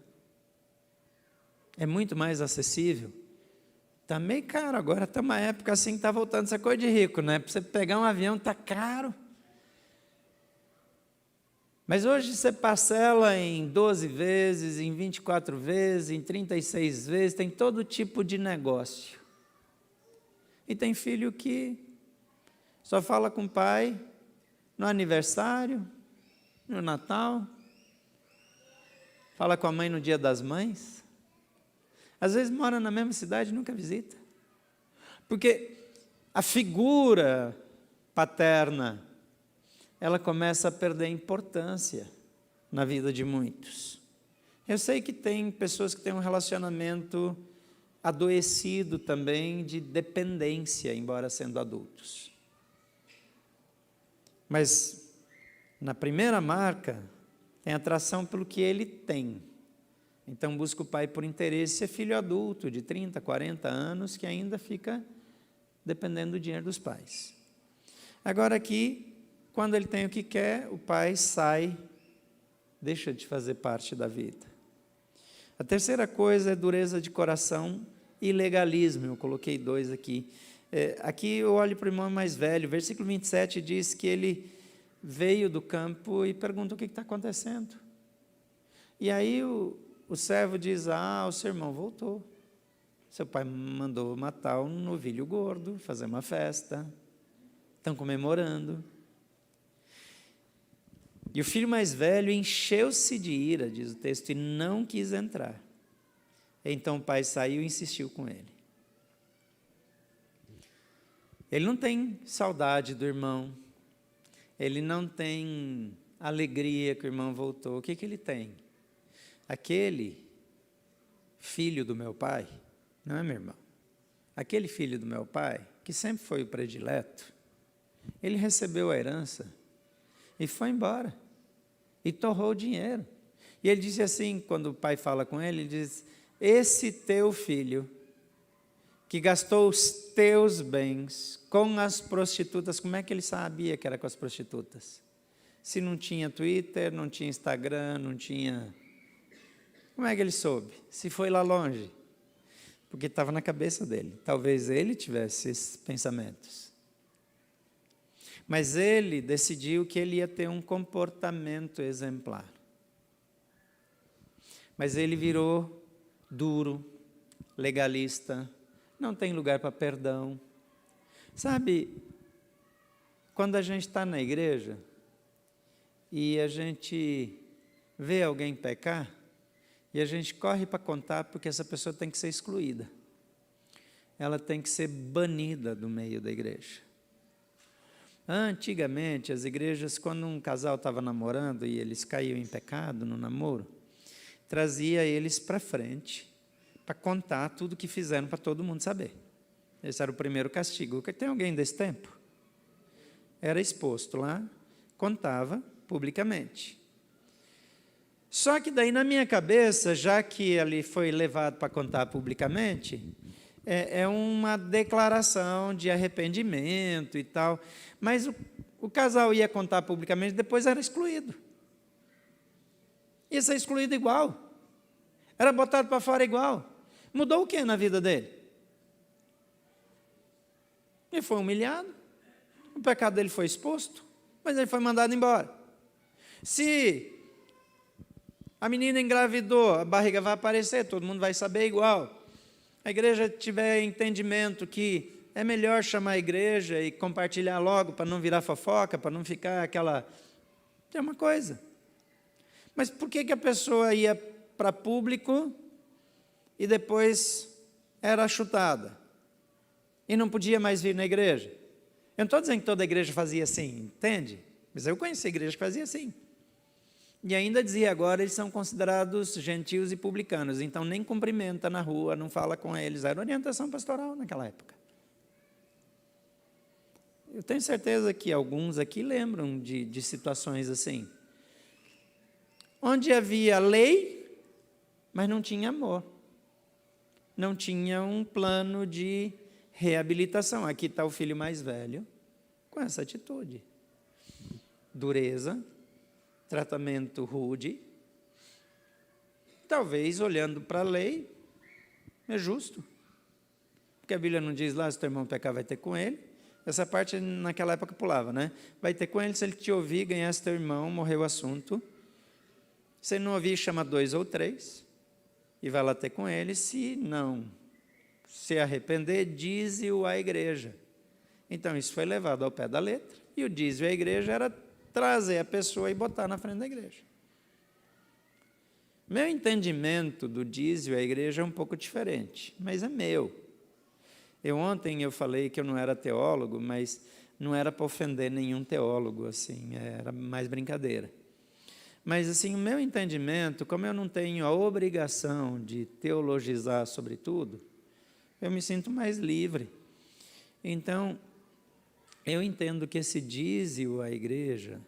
É muito mais acessível. Está meio caro agora, está uma época assim que está voltando essa coisa de rico, né? Para você pegar um avião está caro. Mas hoje você parcela em 12 vezes, em 24 vezes, em 36 vezes, tem todo tipo de negócio. E tem filho que só fala com o pai no aniversário, no Natal, fala com a mãe no Dia das Mães. Às vezes mora na mesma cidade e nunca visita. Porque a figura paterna, ela começa a perder importância na vida de muitos. Eu sei que tem pessoas que têm um relacionamento adoecido também de dependência, embora sendo adultos. Mas na primeira marca tem atração pelo que ele tem. Então busca o pai por interesse. É filho adulto de 30, 40 anos que ainda fica dependendo do dinheiro dos pais. Agora aqui, quando ele tem o que quer, o pai sai, deixa de fazer parte da vida. A terceira coisa é dureza de coração e legalismo. Eu coloquei 2 aqui. Aqui eu olho para o irmão mais velho, versículo 27 diz que ele veio do campo e pergunta o que está acontecendo. E aí o servo diz: o seu irmão voltou. Seu pai mandou matar um novilho gordo, fazer uma festa, estão comemorando. E o filho mais velho encheu-se de ira, diz o texto, e não quis entrar. Então o pai saiu e insistiu com ele. Ele não tem saudade do irmão, ele não tem alegria que o irmão voltou. O que ele tem? Aquele filho do meu pai, não é meu irmão, aquele filho do meu pai, que sempre foi o predileto, ele recebeu a herança e foi embora. e torrou o dinheiro. E ele disse assim, quando o pai fala com ele, ele diz, esse teu filho, que gastou os teus bens com as prostitutas, como é que ele sabia que era com as prostitutas? Se não tinha Twitter, não tinha Instagram, não tinha... Como é que ele soube? Se foi lá longe? Porque estava na cabeça dele. Talvez ele tivesse esses pensamentos. Mas ele decidiu que ele ia ter um comportamento exemplar. Mas ele virou duro, legalista, não tem lugar para perdão. Sabe, quando a gente está na igreja e a gente vê alguém pecar, e a gente corre para contar porque essa pessoa tem que ser excluída. Ela tem que ser banida do meio da igreja. Antigamente, as igrejas, quando um casal estava namorando e eles caíam em pecado no namoro, trazia eles para frente para contar tudo o que fizeram para todo mundo saber. Esse era o primeiro castigo. Tem alguém desse tempo? Era exposto lá, contava publicamente. Só que daí na minha cabeça, já que ele foi levado para contar publicamente, é uma declaração de arrependimento e tal, mas o casal ia contar publicamente, depois era excluído. Ia ser excluído igual. Era botado para fora igual. Mudou o que na vida dele? Ele foi humilhado, o pecado dele foi exposto, mas ele foi mandado embora. Se a menina engravidou, a barriga vai aparecer, todo mundo vai saber igual. A igreja tiver entendimento que é melhor chamar a igreja e compartilhar logo para não virar fofoca, para não ficar aquela... É uma coisa. Mas por que a pessoa ia para público e depois era chutada? E não podia mais vir na igreja? Eu não estou dizendo que toda a igreja fazia assim, entende? Mas eu conheci a igreja que fazia assim. E ainda dizia, agora eles são considerados gentios e publicanos, então nem cumprimenta na rua, não fala com eles. Era orientação pastoral naquela época. Eu tenho certeza que alguns aqui lembram de situações assim, onde havia lei, mas não tinha amor. Não tinha um plano de reabilitação. Aqui está o filho mais velho, com essa atitude. Dureza, tratamento rude. Talvez, olhando para a lei, é justo. Porque a Bíblia não diz lá, se teu irmão pecar, vai ter com ele. Essa parte, naquela época, pulava, né? Vai ter com ele, se ele te ouvir, ganhasse teu irmão, morreu o assunto. Se ele não ouvir, chama 2 ou 3, e vai lá ter com ele. Se não se arrepender, dize-o à igreja. Então, isso foi levado ao pé da letra, e o dize-o à igreja era trazer a pessoa e botar na frente da igreja. Meu entendimento do dízimo à igreja é um pouco diferente, mas é meu. Ontem eu falei que eu não era teólogo, mas não era para ofender nenhum teólogo, assim, era mais brincadeira. Mas, assim, o meu entendimento, como eu não tenho a obrigação de teologizar sobre tudo, eu me sinto mais livre. Então, eu entendo que esse dízimo à igreja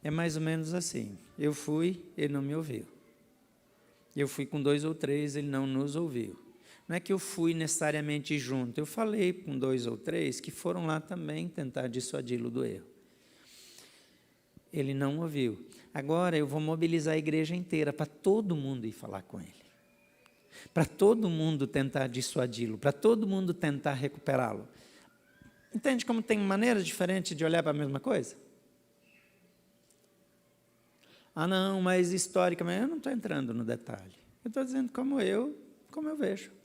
é mais ou menos assim. Eu fui, ele não me ouviu. Eu fui com 2 ou 3, ele não nos ouviu. Não é que eu fui necessariamente junto, eu falei com 2 ou 3 que foram lá também tentar dissuadi-lo do erro. Ele não ouviu. Agora eu vou mobilizar a igreja inteira para todo mundo ir falar com ele. Para todo mundo tentar dissuadi-lo, para todo mundo tentar recuperá-lo. Entende como tem maneiras diferentes de olhar para a mesma coisa? Ah, não, mas historicamente, eu não estou entrando no detalhe. Eu estou dizendo como eu vejo.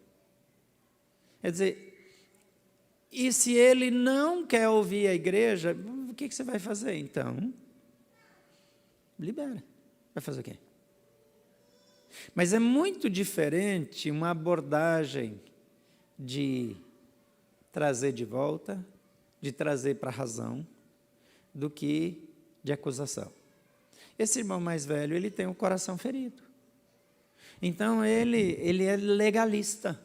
Quer dizer, e se ele não quer ouvir a igreja, o que você vai fazer então? Libera. Vai fazer o quê? Mas é muito diferente uma abordagem de trazer de volta, de trazer para a razão, do que de acusação. Esse irmão mais velho, ele tem o coração ferido. Então, ele é legalista.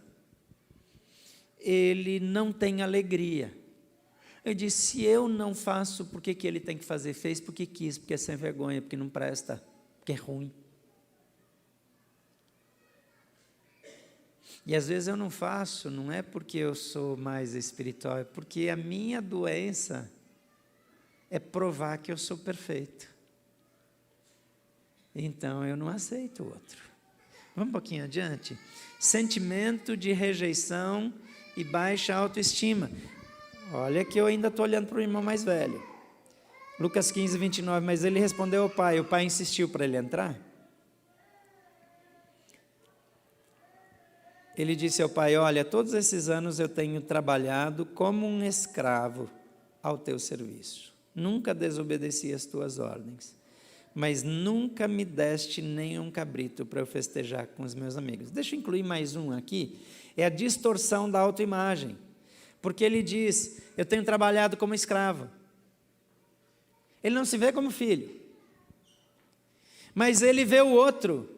Ele não tem alegria. Eu disse, se eu não faço, por que ele tem que fazer? Fez porque quis, porque é sem vergonha, porque não presta, porque é ruim. E às vezes eu não faço, não é porque eu sou mais espiritual, é porque a minha doença é provar que eu sou perfeito. Então eu não aceito o outro. Vamos um pouquinho adiante. Sentimento de rejeição e baixa autoestima. Olha que eu ainda estou olhando para o irmão mais velho. Lucas 15, 29, mas ele respondeu ao pai, o pai insistiu para ele entrar. Ele disse ao pai, olha, todos esses anos eu tenho trabalhado como um escravo ao teu serviço. Nunca desobedeci as tuas ordens, mas nunca me deste nenhum cabrito para eu festejar com os meus amigos. Deixa eu incluir mais um aqui, é a distorção da autoimagem. Porque ele diz, eu tenho trabalhado como escravo. Ele não se vê como filho. Mas ele vê o outro.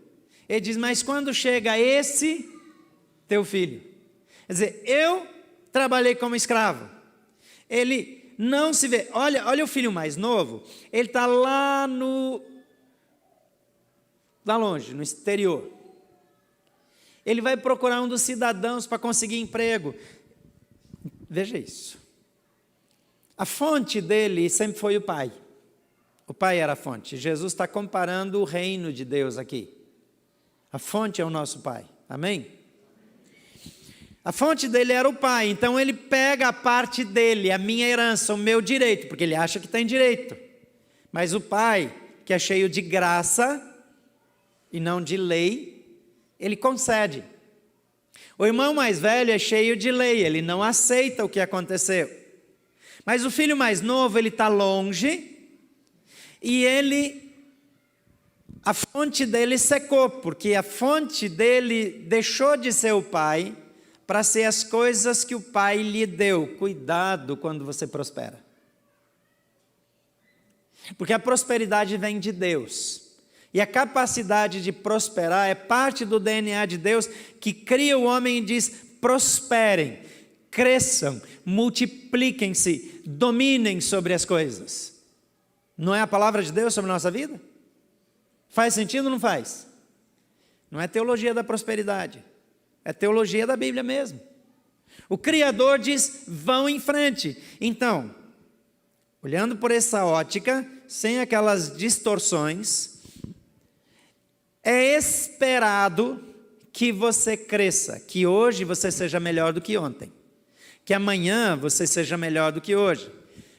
Ele diz, mas quando chega esse teu filho. Quer dizer, eu trabalhei como escravo. Ele não se vê. Olha o filho mais novo. Ele está lá longe, no exterior. Ele vai procurar um dos cidadãos para conseguir emprego. Veja isso. A fonte dele sempre foi o pai. O pai era a fonte. Jesus está comparando o reino de Deus aqui. A fonte é o nosso pai. Amém? A fonte dele era o pai, então ele pega a parte dele, a minha herança, o meu direito, porque ele acha que tem direito. Mas o pai, que é cheio de graça e não de lei, ele concede. O irmão mais velho é cheio de lei, ele não aceita o que aconteceu. Mas o filho mais novo, ele está longe e a fonte dele secou, porque a fonte dele deixou de ser o pai para ser as coisas que o pai lhe deu. Cuidado quando você prospera. Porque a prosperidade vem de Deus. E a capacidade de prosperar é parte do DNA de Deus, que cria o homem e diz, prosperem, cresçam, multipliquem-se, dominem sobre as coisas. Não é a palavra de Deus sobre a nossa vida? Faz sentido ou não faz? Não é teologia da prosperidade. É teologia da Bíblia mesmo. O Criador diz, vão em frente. Então, olhando por essa ótica, sem aquelas distorções, é esperado que você cresça, que hoje você seja melhor do que ontem, que amanhã você seja melhor do que hoje,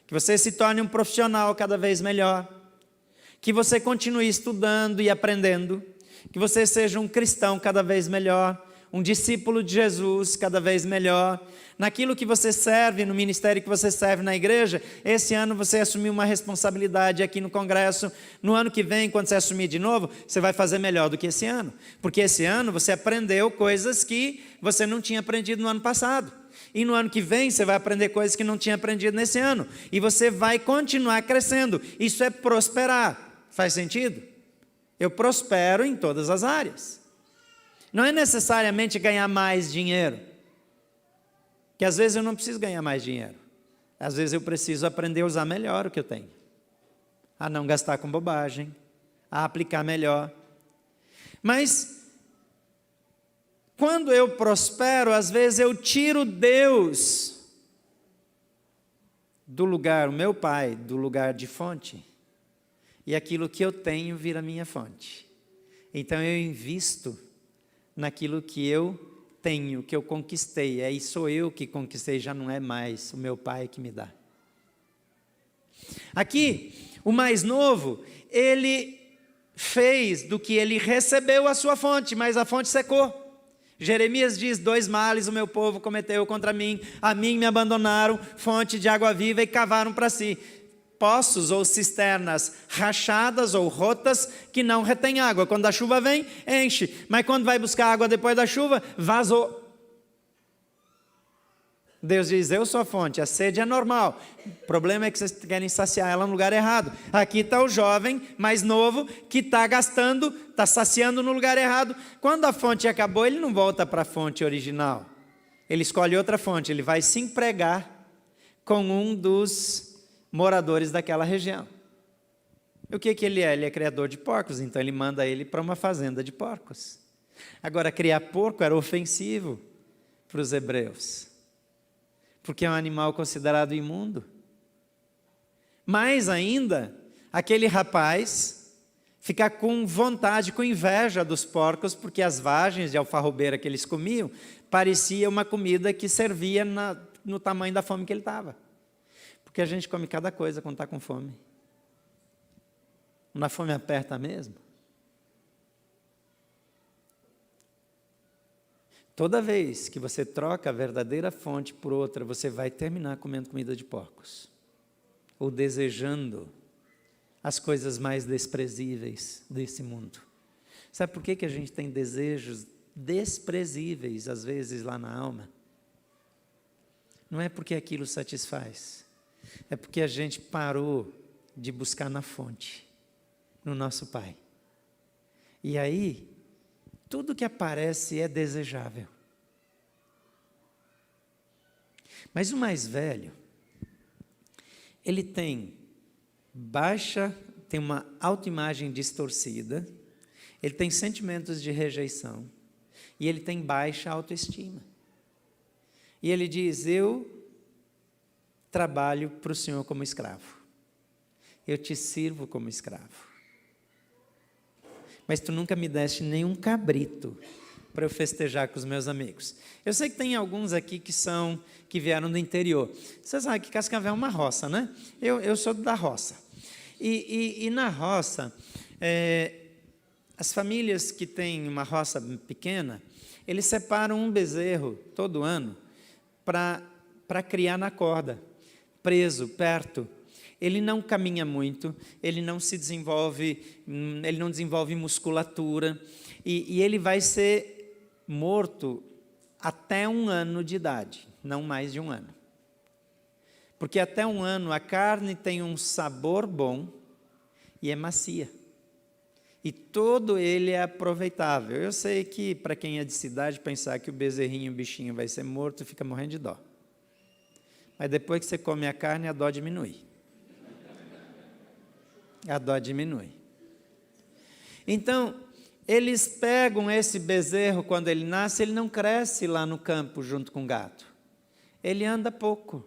que você se torne um profissional cada vez melhor, que você continue estudando e aprendendo, que você seja um cristão cada vez melhor, um discípulo de Jesus cada vez melhor, naquilo que você serve, no ministério que você serve na igreja. Esse ano você assumiu uma responsabilidade aqui no congresso, no ano que vem, quando você assumir de novo, você vai fazer melhor do que esse ano, porque esse ano você aprendeu coisas que você não tinha aprendido no ano passado, e no ano que vem você vai aprender coisas que não tinha aprendido nesse ano, e você vai continuar crescendo. Isso é prosperar. Faz sentido? Eu prospero em todas as áreas. Não é necessariamente ganhar mais dinheiro, que às vezes eu não preciso ganhar mais dinheiro, às vezes eu preciso aprender a usar melhor o que eu tenho, a não gastar com bobagem, a aplicar melhor. Mas quando eu prospero, às vezes eu tiro Deus do lugar, o meu pai, do lugar de fonte, e aquilo que eu tenho vira minha fonte. Então eu invisto naquilo que eu tenho, que eu conquistei. Aí sou eu que conquistei, já não é mais o meu pai que me dá. Aqui, o mais novo, ele fez do que ele recebeu a sua fonte, mas a fonte secou. Jeremias diz, 2 males o meu povo cometeu contra mim, a mim me abandonaram, fonte de água viva, e cavaram para si poços ou cisternas rachadas ou rotas que não retêm água. Quando a chuva vem, enche, mas quando vai buscar água depois da chuva, vazou. Deus diz, eu sou a fonte, a sede é normal, o problema é que vocês querem saciar ela no lugar errado. Aqui está o jovem mais novo que está gastando, está saciando no lugar errado. Quando a fonte acabou, ele não volta para a fonte original, ele escolhe outra fonte, ele vai se empregar com um dos moradores daquela região. O que ele é? Ele é criador de porcos, então ele manda ele para uma fazenda de porcos. Agora, criar porco era ofensivo para os hebreus, porque é um animal considerado imundo. Mais ainda, aquele rapaz ficar com vontade, com inveja dos porcos, porque as vagens de alfarrobeira que eles comiam parecia uma comida que servia no tamanho da fome que ele estava. Porque a gente come cada coisa quando está com fome. Quando a fome aperta mesmo. Toda vez que você troca a verdadeira fonte por outra, você vai terminar comendo comida de porcos. Ou desejando as coisas mais desprezíveis desse mundo. Sabe por que a gente tem desejos desprezíveis, às vezes, lá na alma? Não é porque aquilo satisfaz. É porque a gente parou de buscar na fonte, no nosso Pai. E aí, tudo que aparece é desejável. Mas o mais velho, ele tem uma autoimagem distorcida, ele tem sentimentos de rejeição, e ele tem baixa autoestima. E ele diz: eu trabalho para o Senhor como escravo, eu te sirvo como escravo, mas tu nunca me deste nenhum cabrito para eu festejar com os meus amigos. Eu sei que tem alguns aqui que vieram do interior. Você sabe que Cascavel é uma roça, né? Eu sou da roça. E na roça, as famílias que têm uma roça pequena, eles separam um bezerro todo ano para criar na corda, preso, perto. Ele não caminha muito, ele não desenvolve musculatura, e ele vai ser morto até 1 ano de idade, não mais de 1 ano. Porque até 1 ano a carne tem um sabor bom e é macia. E todo ele é aproveitável. Eu sei que para quem é de cidade, pensar que o bezerrinho, o bichinho vai ser morto, fica morrendo de dó. Mas depois que você come a carne, a dó diminui. A dó diminui. Então, eles pegam esse bezerro quando ele nasce, ele não cresce lá no campo junto com o gato. Ele anda pouco.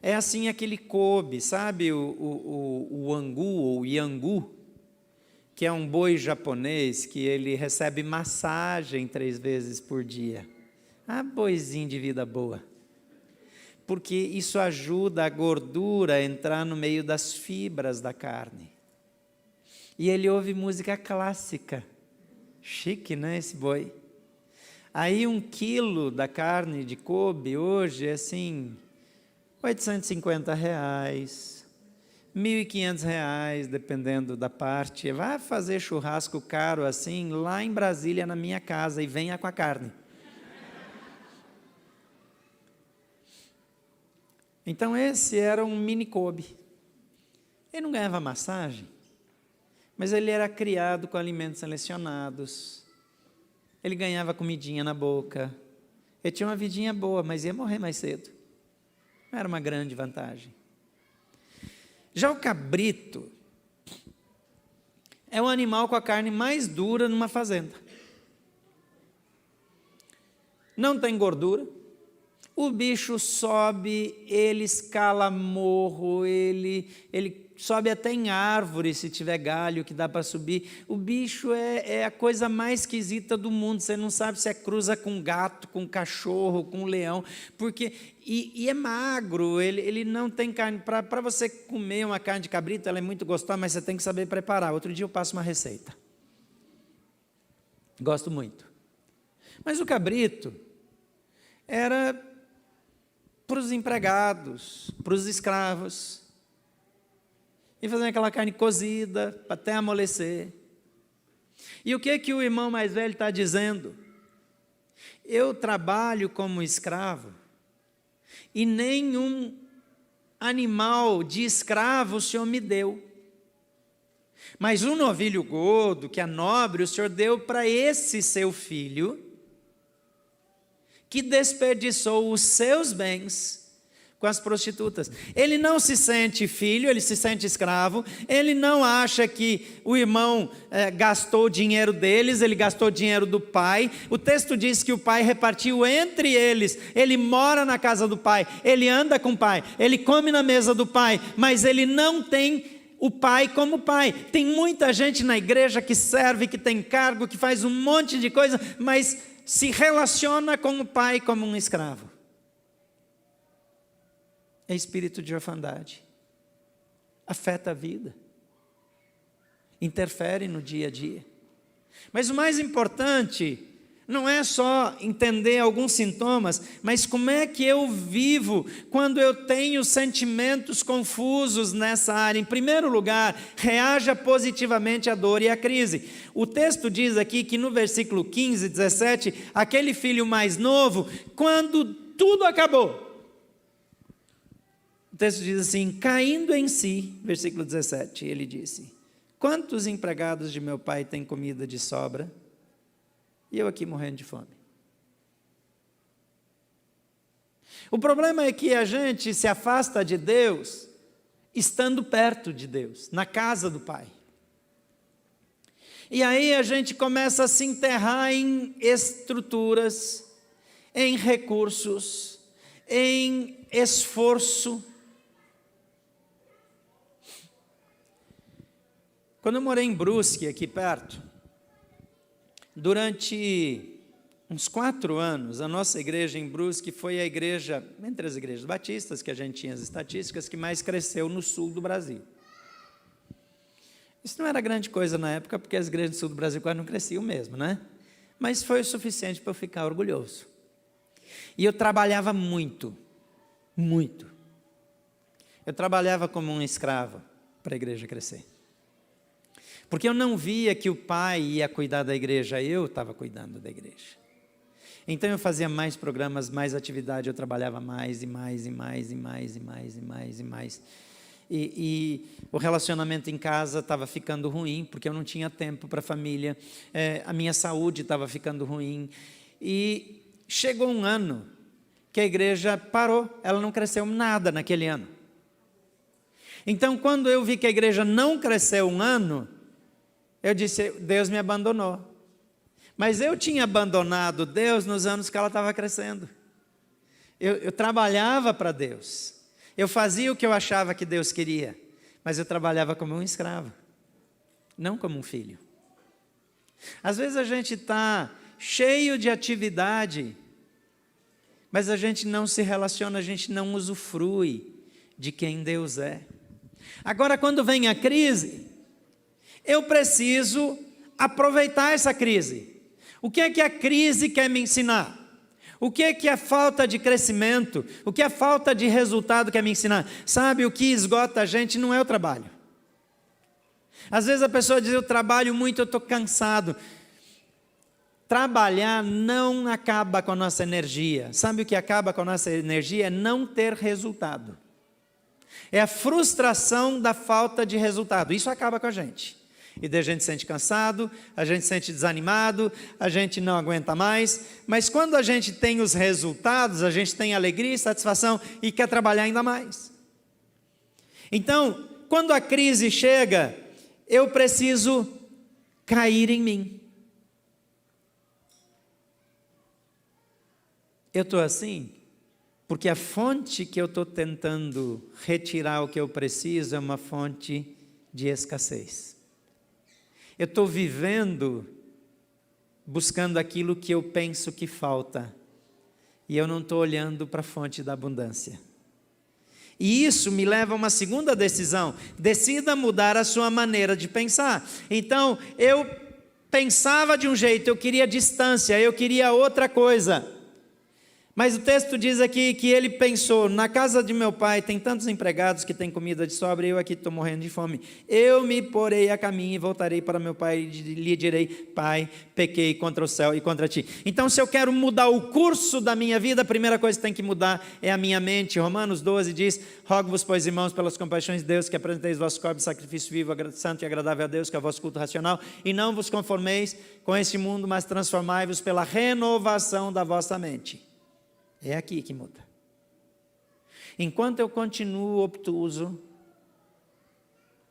É assim aquele Kobe, sabe o angu ou iangu, que é um boi japonês que ele recebe massagem 3 vezes por dia. Ah, boizinho de vida boa. Porque isso ajuda a gordura a entrar no meio das fibras da carne. E ele ouve música clássica. Chique, né, esse boi? Aí 1 quilo da carne de Kobe hoje é assim, R$850, R$1.500, dependendo da parte. Vai fazer churrasco caro assim, lá em Brasília, na minha casa, e venha com a carne. Então esse era um mini Kobe. Ele não ganhava massagem, mas ele era criado com alimentos selecionados. Ele ganhava comidinha na boca. Ele tinha uma vidinha boa, mas ia morrer mais cedo. Não era uma grande vantagem. Já o cabrito é o animal com a carne mais dura numa fazenda. Não tem gordura. O bicho sobe, ele escala morro, ele sobe até em árvore, se tiver galho que dá para subir. O bicho é a coisa mais esquisita do mundo. Você não sabe se é cruza com gato, com cachorro, com leão, porque e é magro, ele não tem carne. Para você comer uma carne de cabrito, ela é muito gostosa, mas você tem que saber preparar. Outro dia eu passo uma receita. Gosto muito. Mas o cabrito era para os empregados, para os escravos, e fazendo aquela carne cozida, até amolecer. E o que o irmão mais velho está dizendo? Eu trabalho como escravo, e nenhum animal de escravo o Senhor me deu. Mas um novilho gordo, que é nobre, o Senhor deu para esse seu filho, que desperdiçou os seus bens com as prostitutas. Ele não se sente filho, ele se sente escravo, ele não acha que o irmão gastou o dinheiro deles, ele gastou o dinheiro do pai. O texto diz que o pai repartiu entre eles, ele mora na casa do pai, ele anda com o pai, ele come na mesa do pai, mas ele não tem o pai como pai. Tem muita gente na igreja que serve, que tem cargo, que faz um monte de coisa, mas se relaciona com o pai como um escravo. É espírito de orfandade. Afeta a vida. Interfere no dia a dia. Mas o mais importante não é só entender alguns sintomas, mas como é que eu vivo quando eu tenho sentimentos confusos nessa área. Em primeiro lugar, reaja positivamente à dor e à crise. O texto diz aqui que no versículo 15, 17, aquele filho mais novo, quando tudo acabou, o texto diz assim, caindo em si, versículo 17, ele disse, quantos empregados de meu pai têm comida de sobra? E eu aqui morrendo de fome. O problema é que a gente se afasta de Deus, estando perto de Deus, na casa do Pai. E aí a gente começa a se enterrar em estruturas, em recursos, em esforço. Quando eu morei em Brusque, aqui perto, durante uns 4 anos, a nossa igreja em Brusque foi a igreja, entre as igrejas batistas, que a gente tinha as estatísticas, que mais cresceu no sul do Brasil. Isso não era grande coisa na época, porque as igrejas do sul do Brasil quase não cresciam mesmo, né? Mas foi o suficiente para eu ficar orgulhoso. E eu trabalhava muito, muito. Eu trabalhava como um escravo para a igreja crescer. Porque eu não via que o pai ia cuidar da igreja, eu estava cuidando da igreja. Então eu fazia mais programas, mais atividade, eu trabalhava mais e mais e mais e mais e mais e mais e mais. E o relacionamento em casa estava ficando ruim, porque eu não tinha tempo para a família, a minha saúde estava ficando ruim. E chegou um ano que a igreja parou, ela não cresceu nada naquele ano. Então quando eu vi que a igreja não cresceu um ano, eu disse, Deus me abandonou. Mas eu tinha abandonado Deus nos anos que ela estava crescendo. Eu trabalhava para Deus. Eu fazia o que eu achava que Deus queria. Mas eu trabalhava como um escravo. Não como um filho. Às vezes a gente está cheio de atividade, mas a gente não se relaciona, a gente não usufrui de quem Deus é. Agora quando vem a crise, eu preciso aproveitar essa crise. O que é que a crise quer me ensinar? O que é que a falta de crescimento, o que a falta de resultado quer me ensinar? Sabe, o que esgota a gente não é o trabalho. Às vezes a pessoa diz, eu trabalho muito, eu estou cansado. Trabalhar não acaba com a nossa energia. Sabe o que acaba com a nossa energia? É não ter resultado. É a frustração da falta de resultado. Isso acaba com a gente. E daí a gente se sente cansado, a gente se sente desanimado, a gente não aguenta mais. Mas quando a gente tem os resultados, a gente tem alegria e satisfação e quer trabalhar ainda mais. Então, quando a crise chega, eu preciso cair em mim. Eu estou assim porque a fonte que eu estou tentando retirar o que eu preciso é uma fonte de escassez. Eu estou vivendo, buscando aquilo que eu penso que falta, e eu não estou olhando para a fonte da abundância. E isso me leva a uma segunda decisão, decida mudar a sua maneira de pensar. Então, eu pensava de um jeito, eu queria distância, eu queria outra coisa. Mas o texto diz aqui que ele pensou, na casa de meu pai tem tantos empregados que têm comida de sobra e eu aqui estou morrendo de fome. Eu me porei a caminho e voltarei para meu pai e lhe direi, pai, pequei contra o céu e contra ti. Então se eu quero mudar o curso da minha vida, a primeira coisa que tem que mudar é a minha mente. Romanos 12 diz, rogo-vos, pois irmãos, pelas compaixões de Deus, que apresenteis vossos corpos sacrifício vivo, santo e agradável a Deus, que é o vosso culto racional, e não vos conformeis com este mundo, mas transformai-vos pela renovação da vossa mente. É aqui que muda. Enquanto eu continuo obtuso,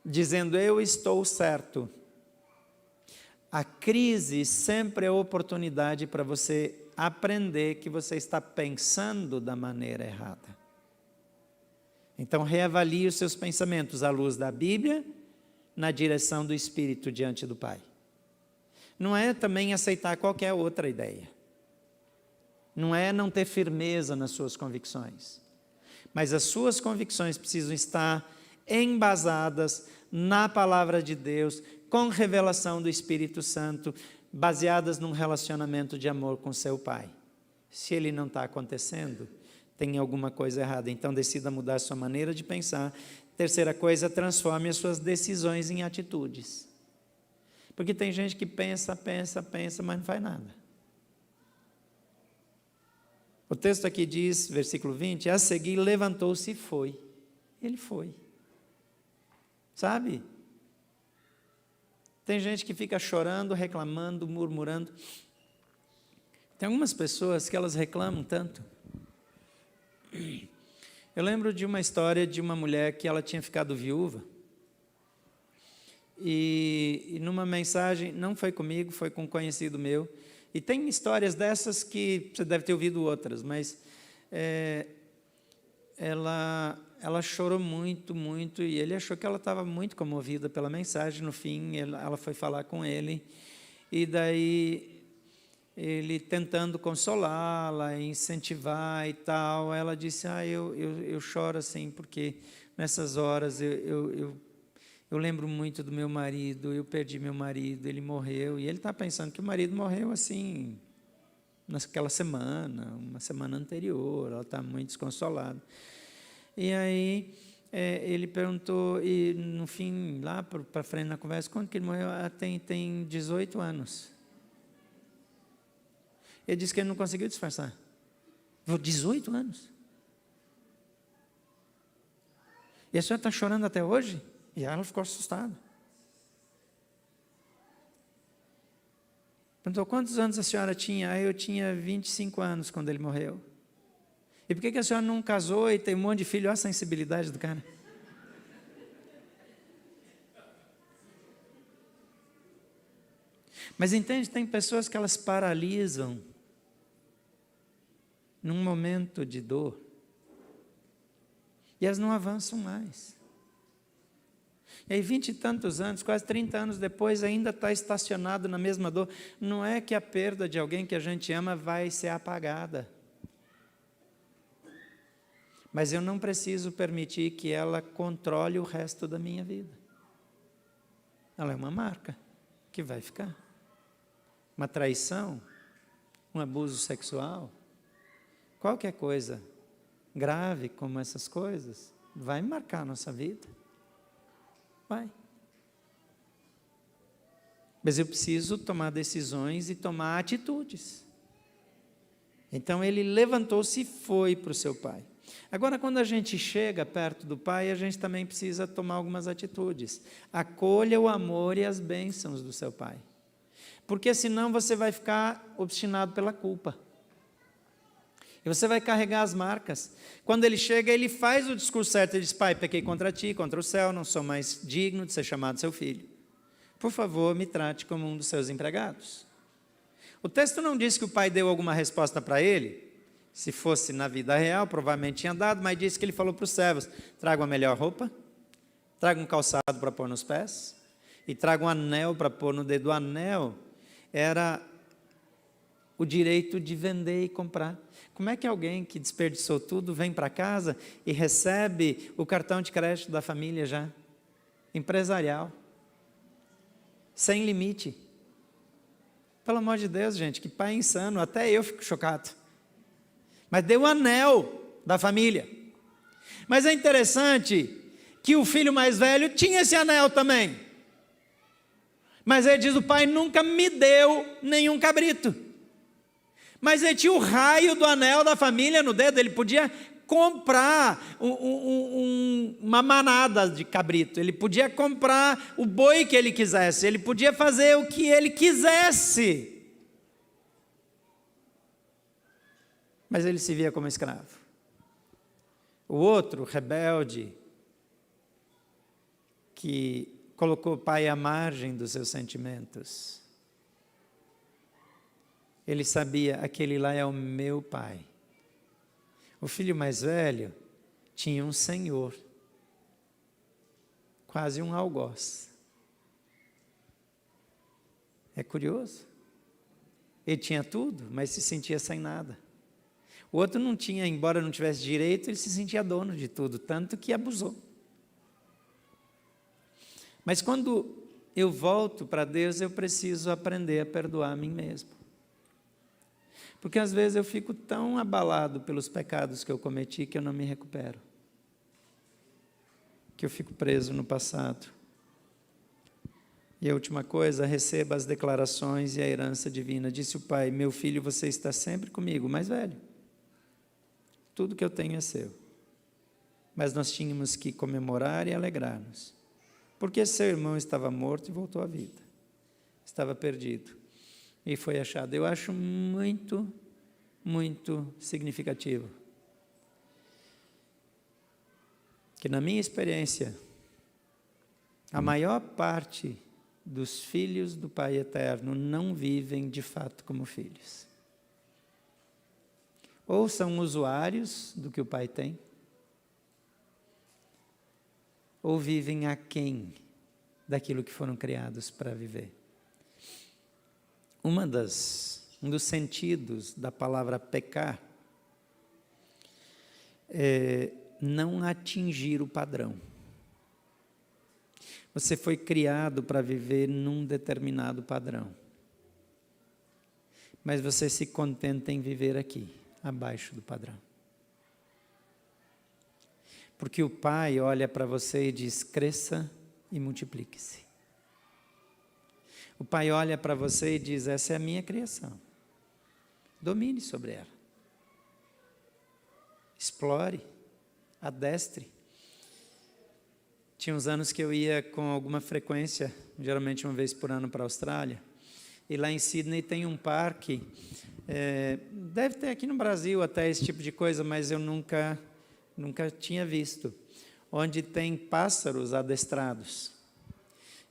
dizendo eu estou certo, a crise sempre é oportunidade para você aprender que você está pensando da maneira errada. Então, reavalie os seus pensamentos à luz da Bíblia, na direção do Espírito diante do Pai. Não é também aceitar qualquer outra ideia. Não é não ter firmeza nas suas convicções. Mas as suas convicções precisam estar embasadas na palavra de Deus, com revelação do Espírito Santo, baseadas num relacionamento de amor com seu Pai. Se ele não está acontecendo, tem alguma coisa errada. Então, decida mudar a sua maneira de pensar. Terceira coisa, transforme as suas decisões em atitudes. Porque tem gente que pensa, mas não faz nada. O texto aqui diz, versículo 20, a seguir levantou-se e foi. Ele foi. Sabe? Tem gente que fica chorando, reclamando, murmurando. Tem algumas pessoas que elas reclamam tanto. Eu lembro de uma história de uma mulher que ela tinha ficado viúva. E numa mensagem, não foi comigo, foi com um conhecido meu. E tem histórias dessas que você deve ter ouvido outras, mas ela chorou muito, muito, e ele achou que ela estava muito comovida pela mensagem. No fim, ela foi falar com ele, e daí ele tentando consolá-la, incentivar e tal, ela disse, eu choro assim, porque nessas horas eu lembro muito do meu marido, eu perdi meu marido, ele morreu, e ele está pensando que o marido morreu assim, naquela semana, uma semana anterior, ela está muito desconsolada. E aí ele perguntou, e no fim, lá para frente na conversa, quando que ele morreu? Tem 18 anos. Ele disse que ele não conseguiu disfarçar. 18 anos? E a senhora está chorando até hoje? E ela ficou assustada. Perguntou, quantos anos a senhora tinha? Eu tinha 25 anos quando ele morreu. E por que a senhora não casou e tem um monte de filho? Olha a sensibilidade do cara. Mas entende, tem pessoas que elas paralisam num momento de dor. E elas não avançam mais. E aí 20 e tantos anos, quase 30 anos depois, ainda está estacionado na mesma dor. Não é que a perda de alguém que a gente ama vai ser apagada. Mas eu não preciso permitir que ela controle o resto da minha vida. Ela é uma marca que vai ficar. Uma traição, um abuso sexual, qualquer coisa grave como essas coisas, vai marcar a nossa vida. Vai. Mas eu preciso tomar decisões e tomar atitudes. Então ele levantou-se e foi para o seu pai. Agora, quando a gente chega perto do Pai, a gente também precisa tomar algumas atitudes. Acolha o amor e as bênçãos do seu Pai. Porque senão você vai ficar obstinado pela culpa. E você vai carregar as marcas. Quando ele chega, ele faz o discurso certo. Ele diz, Pai, pequei contra ti, contra o céu, não sou mais digno de ser chamado seu filho. Por favor, me trate como um dos seus empregados. O texto não diz que o pai deu alguma resposta para ele. Se fosse na vida real, provavelmente tinha dado, mas disse que ele falou para os servos, traga uma melhor roupa, traga um calçado para pôr nos pés, e traga um anel para pôr no dedo. O anel era o direito de vender e comprar. Como é que alguém que desperdiçou tudo vem para casa e recebe o cartão de crédito da família já? Empresarial. Sem limite. Pelo amor de Deus, gente, que pai insano, até eu fico chocado. Mas deu o anel da família. Mas é interessante que o filho mais velho tinha esse anel também. Mas ele diz, o pai nunca me deu nenhum cabrito. Mas ele tinha o raio do anel da família no dedo, ele podia comprar uma manada de cabrito, ele podia comprar o boi que ele quisesse, ele podia fazer o que ele quisesse. Mas ele se via como escravo. O outro, rebelde, que colocou o pai à margem dos seus sentimentos. Ele sabia, aquele lá é o meu pai. O filho mais velho tinha um senhor, quase um algoz. É curioso. Ele tinha tudo, mas se sentia sem nada. O outro não tinha, embora não tivesse direito, ele se sentia dono de tudo, tanto que abusou. Mas quando eu volto para Deus, eu preciso aprender a perdoar a mim mesmo. Porque às vezes eu fico tão abalado pelos pecados que eu cometi que eu não me recupero. Que eu fico preso no passado. E a última coisa, receba as declarações e a herança divina. Disse o pai, meu filho, você está sempre comigo, o mais velho. Tudo que eu tenho é seu. Mas nós tínhamos que comemorar e alegrar-nos. Porque seu irmão estava morto e voltou à vida. Estava perdido. E foi achado. Eu acho muito, muito significativo. Que na minha experiência, a maior parte dos filhos do Pai Eterno não vivem de fato como filhos. Ou são usuários do que o Pai tem, ou vivem aquém daquilo que foram criados para viver. Um dos sentidos da palavra pecar é não atingir o padrão. Você foi criado para viver num determinado padrão. Mas você se contenta em viver aqui, abaixo do padrão. Porque o Pai olha para você e diz, cresça e multiplique-se. O Pai olha para você e diz, essa é a minha criação. Domine sobre ela. Explore, adestre. Tinha uns anos que eu ia com alguma frequência, geralmente uma vez por ano para a Austrália, e lá em Sydney tem um parque, deve ter aqui no Brasil até esse tipo de coisa, mas eu nunca tinha visto, onde tem pássaros adestrados.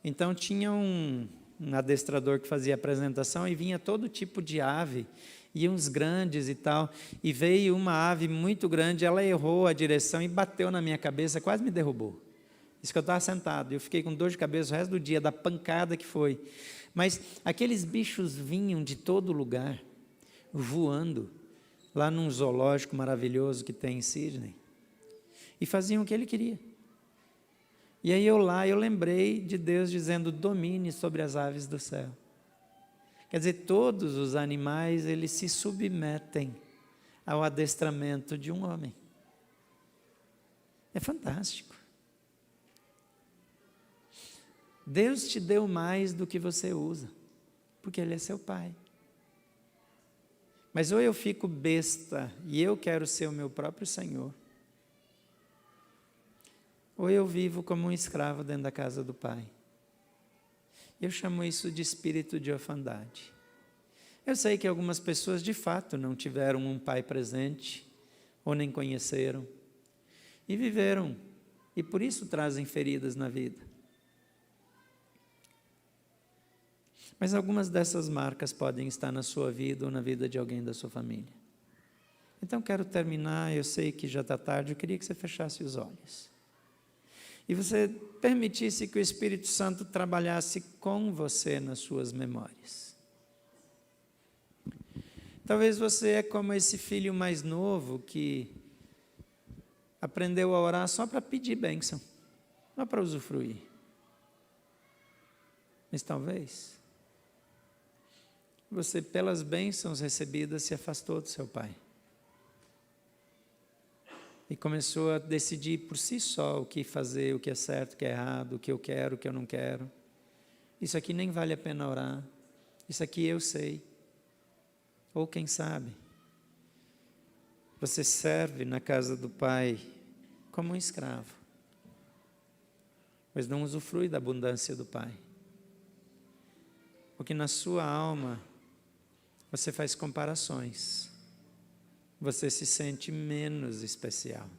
Então tinha um adestrador que fazia apresentação e vinha todo tipo de ave, e uns grandes e tal, e veio uma ave muito grande, ela errou a direção e bateu na minha cabeça, quase me derrubou. Isso que eu estava sentado, eu fiquei com dor de cabeça o resto do dia, da pancada que foi. Mas aqueles bichos vinham de todo lugar, voando, lá num zoológico maravilhoso que tem em Sydney, e faziam o que ele queria. E aí eu lembrei de Deus dizendo, domine sobre as aves do céu. Quer dizer, todos os animais, eles se submetem ao adestramento de um homem. É fantástico. Deus te deu mais do que você usa, porque Ele é seu Pai. Mas ou eu fico besta e eu quero ser o meu próprio Senhor, ou eu vivo como um escravo dentro da casa do Pai. Eu chamo isso de espírito de orfandade. Eu sei que algumas pessoas de fato não tiveram um pai presente, ou nem conheceram, e viveram, e por isso trazem feridas na vida. Mas algumas dessas marcas podem estar na sua vida ou na vida de alguém da sua família. Então quero terminar, eu sei que já está tarde, eu queria que você fechasse os olhos. E você permitisse que o Espírito Santo trabalhasse com você nas suas memórias. Talvez você é como esse filho mais novo que aprendeu a orar só para pedir bênção, não para usufruir. Mas talvez você, pelas bênçãos recebidas, se afastou do seu pai. E começou a decidir por si só o que fazer, o que é certo, o que é errado, o que eu quero, o que eu não quero. Isso aqui nem vale a pena orar. Isso aqui eu sei. Ou quem sabe, você serve na casa do Pai como um escravo, mas não usufrui da abundância do Pai. Porque na sua alma, você faz comparações. Você se sente menos especial.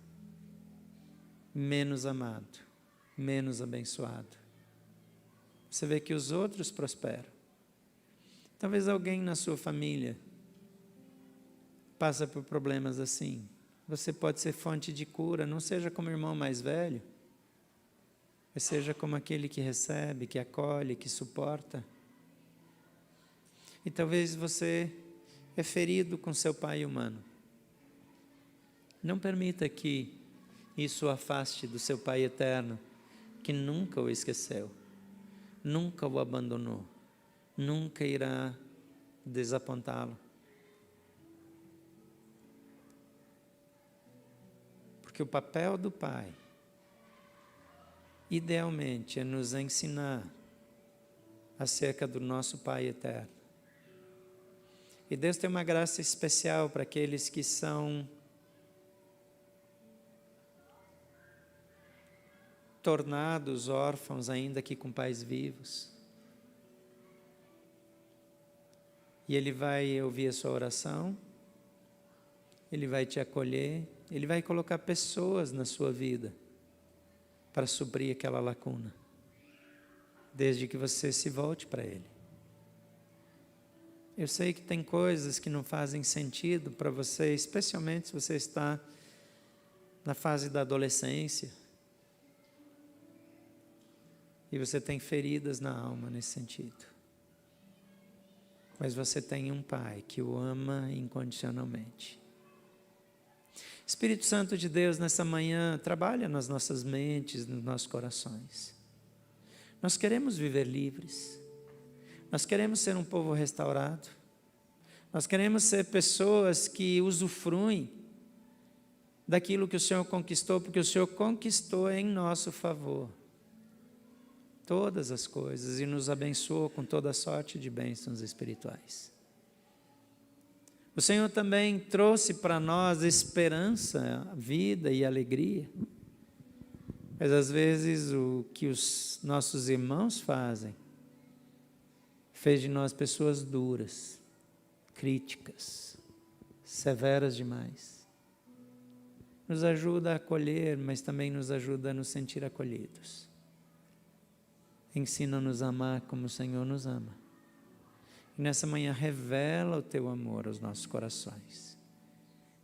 menos amado, menos abençoado. Você vê que os outros prosperam. Talvez alguém na sua família passa por problemas assim. Você pode ser fonte de cura, não seja como o irmão mais velho, mas seja como aquele que recebe, que acolhe, que suporta. E talvez você é ferido com seu pai humano. Não permita que isso o afaste do seu Pai eterno, que nunca o esqueceu, nunca o abandonou, nunca irá desapontá-lo. Porque o papel do Pai, idealmente, é nos ensinar acerca do nosso Pai eterno. E Deus tem uma graça especial para aqueles que são tornados órfãos ainda que com pais vivos. E Ele vai ouvir a sua oração, Ele vai te acolher, Ele vai colocar pessoas na sua vida para suprir aquela lacuna, desde que você se volte para Ele. Eu sei que tem coisas que não fazem sentido para você, especialmente se você está na fase da adolescência, e você tem feridas na alma nesse sentido. Mas você tem um Pai que o ama incondicionalmente. Espírito Santo de Deus, nessa manhã, trabalha nas nossas mentes, nos nossos corações. Nós queremos viver livres. Nós queremos ser um povo restaurado. Nós queremos ser pessoas que usufruem daquilo que o Senhor conquistou, porque o Senhor conquistou em nosso favor todas as coisas e nos abençoou com toda sorte de bênçãos espirituais. O Senhor também trouxe para nós esperança, vida e alegria. Mas às vezes o que os nossos irmãos fazem fez de nós pessoas duras, críticas, severas demais. Nos ajuda a acolher, mas também nos ajuda a nos sentir acolhidos. Ensina-nos a amar como o Senhor nos ama. E nessa manhã revela o Teu amor aos nossos corações.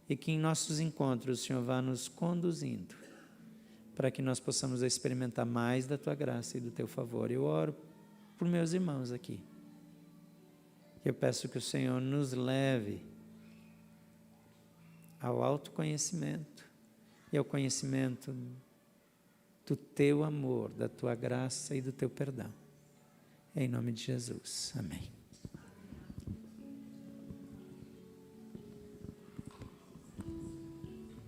E que em nossos encontros o Senhor vá nos conduzindo, para que nós possamos experimentar mais da Tua graça e do Teu favor. Eu oro por meus irmãos aqui. Eu peço que o Senhor nos leve ao autoconhecimento e ao conhecimento do Teu amor, da Tua graça e do Teu perdão. Em nome de Jesus. Amém.